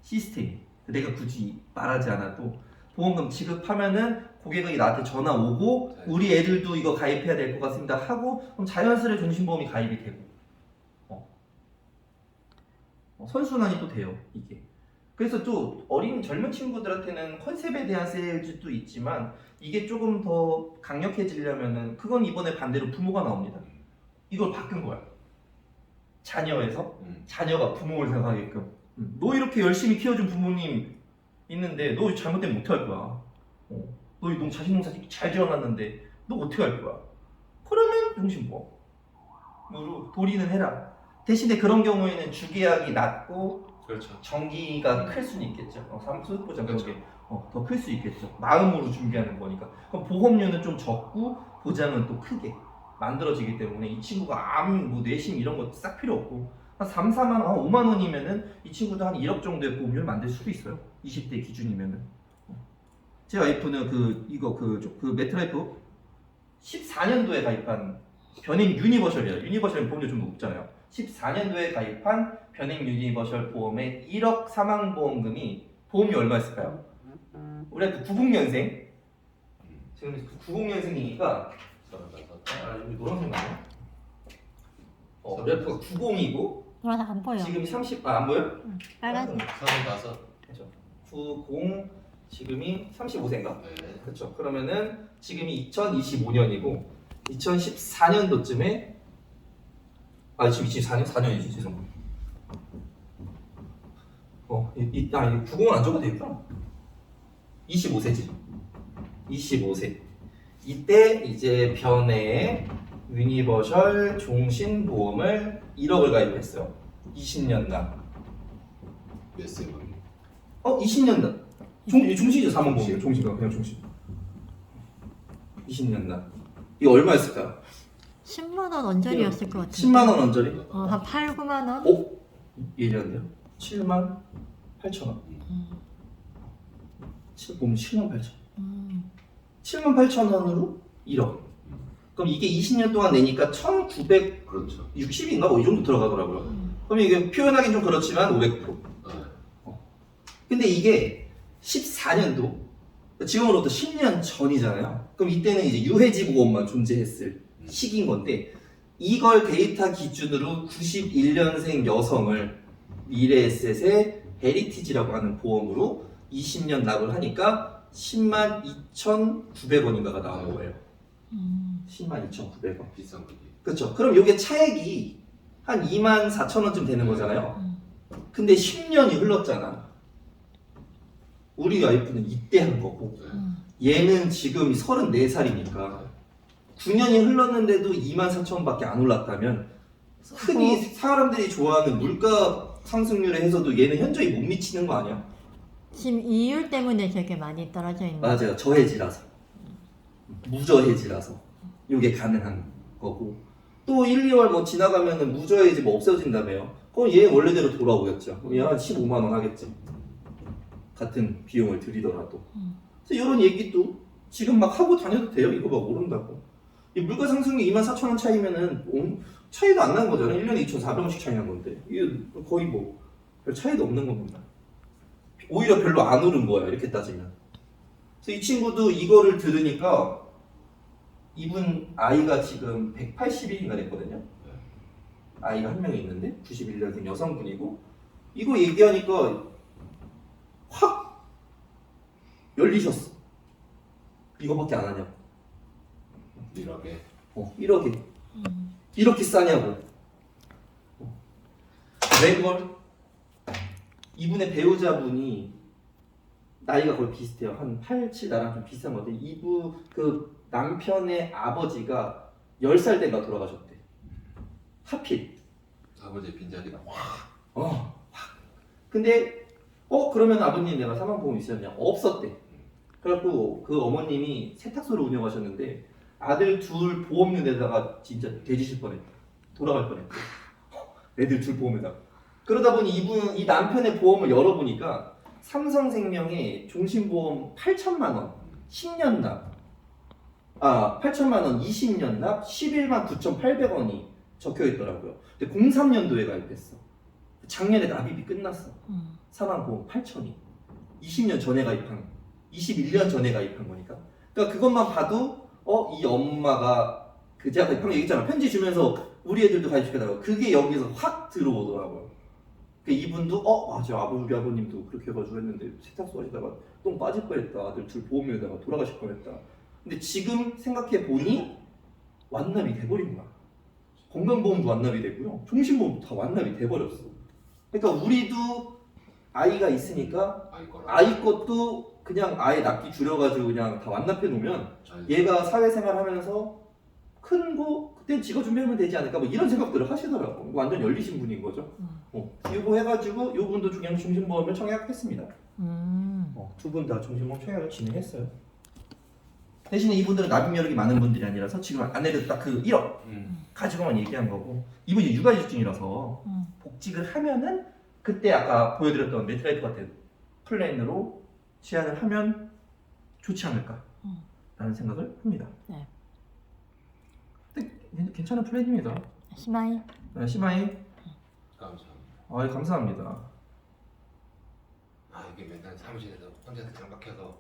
시스템이. 내가 굳이 말하지 않아도 보험금 지급하면은 고객이 나한테 전화 오고 우리 애들도 이거 가입해야 될 것 같습니다 하고 그럼 자연스레 종신보험이 가입이 되고 선순환이 또 돼요 이게. 그래서 또 젊은 친구들한테는 컨셉에 대한 세일즈도 있지만 이게 조금 더 강력해지려면은 그건 이번에 반대로 부모가 나옵니다. 이걸 바꾼 거야. 자녀에서 자녀가 부모를 생각하게끔. 너 이렇게 열심히 키워준 부모님 있는데 너 잘못되면 어떻게 할 거야? 너 자식 농사 잘 지어놨는데 너 어떻게 할 거야? 그러면 종신보험으로 도리는 해라. 대신에 그런 경우에는 주계약이 낮고 그렇죠. 정기가 클 수는 있겠죠. 소득보장 그런 그렇죠. 게 더 클 수 있겠죠. 마음으로 준비하는 거니까. 그럼 보험료는 좀 적고 보장은 또 크게 만들어지기 때문에 이 친구가 암, 뭐 뇌심 이런 거 싹 필요 없고 한 3, 4만 원, 5만 원이면은 이 친구도 한 1억 정도의 보험료를 만들 수도 있어요. 20대 기준이면은. 제 와이프는 그 메트라이프 14년도에 가입한 변행 유니버셜이에요. 유니버셜은 보험료 좀 높잖아요. 14년도에 가입한 변행 유니버셜 보험의 1억 사망보험금이 보험료 얼마였을까요? 우리 그 90년생 지금 90년생이니까 여기 노란색 나네. 레프가 90이고 노란색 안 보여. 지금이 30. 안 보여? 빨간색. 35. 그렇죠. 90 지금이 35세인가? 네. 그렇죠. 그러면은 지금이 2025년이고 2014년도쯤에 지금 4년이지 죄송. 이 90은 안 적어도 되겠다. 25세지. 25세. 이때 이제 변의 유니버셜 종신보험을 1억을 가입했어요. 20년간. 몇 세? 20년간. 종신이죠. 사망보험. 종신가 그냥 종신. 20년간. 이거 얼마였을까요? 10만 원 언저리였을 것 같은데. 10만 원 언저리? 한 8, 9만 원? 예리한데요? 7만 8천 원. 보면 7만 8천 원. 7만 8천 원으로 1억. 그럼 이게 20년 동안 내니까 1960인가 그렇죠. 뭐 이 정도 들어가더라고요. 그럼 이게 표현하기 좀 그렇지만 500%. 근데 이게 14년도 지금으로부터 10년 전이잖아요. 그럼 이때는 이제 유해지 보험만 존재했을 시기인 건데 이걸 데이터 기준으로 91년생 여성을 미래에셋의 헤리티지라고 하는 보험으로 20년 납을 하니까 10만 2,900원인가가 나온 거예요. 10만 2,900원. 비싼 거지. 그렇죠. 그럼 이게 차액이 한 2만 4천 원쯤 되는 거잖아요. 근데 10년이 흘렀잖아. 우리 와이프는 이때 한 거고 얘는 지금 34살이니까 9년이 흘렀는데도 2만 4천 원밖에 안 올랐다면 흔히 사람들이 좋아하는 물가 상승률에 해서도 얘는 현저히 못 미치는 거 아니야? 지금 이율 때문에 되게 많이 떨어져 있는. 맞아요. 저해지라서. 무저해지라서 이게 가능한 거고, 또 1, 2월 뭐 지나가면은 무저해지 뭐 없어진다며요. 그럼 얘 원래대로 돌아오겠죠. 그럼 얘한 15만 원 하겠지. 같은 비용을 들이더라도. 그래서 이런 얘기도 지금 막 하고 다녀도 돼요. 이거 막 오른다고. 이 물가 상승이 24,000원 차이면은 차이도 안 나는 거잖아요. 1년에 2,400원씩 차이 난 건데. 이게 거의 뭐 별 차이도 없는 겁니다. 오히려 별로 안 오른 거야, 이렇게 따지면. 그래서 이 친구도 이거를 들으니까 이분 아이가 지금 180일인가 됐거든요. 아이가 한 명이 있는데 91년생 여성분이고, 이거 얘기하니까 확 열리셨어. 이거밖에 안 하냐고. 1억에 1억에 이렇게 싸냐고. 왜 그걸? 이분의 배우자분이 나이가 거의 비슷해요. 한 8, 7 나랑 좀 비슷한 것 같아요. 이분 그 남편의 아버지가 10살 때가 돌아가셨대. 하필. 아버지의 빈자리가 근데 그러면 아버님 내가 사망보험 있었냐? 없었대. 그래갖고 그 어머님이 세탁소를 운영하셨는데 아들 둘 보험료에다가 진짜 돼지실 뻔했다. 돌아갈 뻔했대. 애들 둘 보험에다가. 그러다 보니 이 남편의 보험을 열어보니까 삼성생명에 종신보험 8천만 원 10년 납, 8천만 원 20년 납 11만 9,800원이 적혀 있더라고요. 근데 03년도에 가입했어. 작년에 납입이 끝났어. 사망보험 8천이 20년 전에 가입한, 21년 전에 가입한 거니까. 그러니까 그것만 봐도 이 엄마가 제가 방금 얘기했잖아. 편지 주면서 우리 애들도 가입시켜달라고. 그게 여기서 확 들어오더라고요. 이분도 맞아, 우리 아버님도 그렇게 해가지고 했는데 세탁소 하시다가 똥 빠질 뻔했다. 아들 둘 보험료에다가 돌아가실 뻔했다. 근데 지금 생각해 보니 완납이 돼버린 거야. 건강보험도 완납이 되고요, 종신보험도 다 완납이 돼버렸어. 그러니까 우리도 아이가 있으니까 아이 것도 그냥 아예 납기 줄여가지고 그냥 다 완납해 놓으면 얘가 사회생활 하면서 큰 거 그땐 지거 준비하면 되지 않을까, 뭐 이런 생각들을 하시더라고. 완전 열리신 분인 거죠. 이거 해가지고 요 분도 중형 종신보험을 청약했습니다. 두 분 다 종신보험 청약을 진행했어요. 대신에 이분들은 납입 여력이 많은 분들이 아니라서 지금 아내도 딱 그 1억 가지고만 얘기한 거고, 이분이 육아휴직중이라서 복직을 하면은 그때 아까 보여드렸던 메트라이프 같은 플랜으로 제안을 하면 좋지 않을까 라는 생각을 합니다. 네. 근데 괜찮은 플랜입니다. 시마이. 네, 시마이. 감사합니다. 감사합니다. 이게 맨날 사무실에서 혼자 장박해서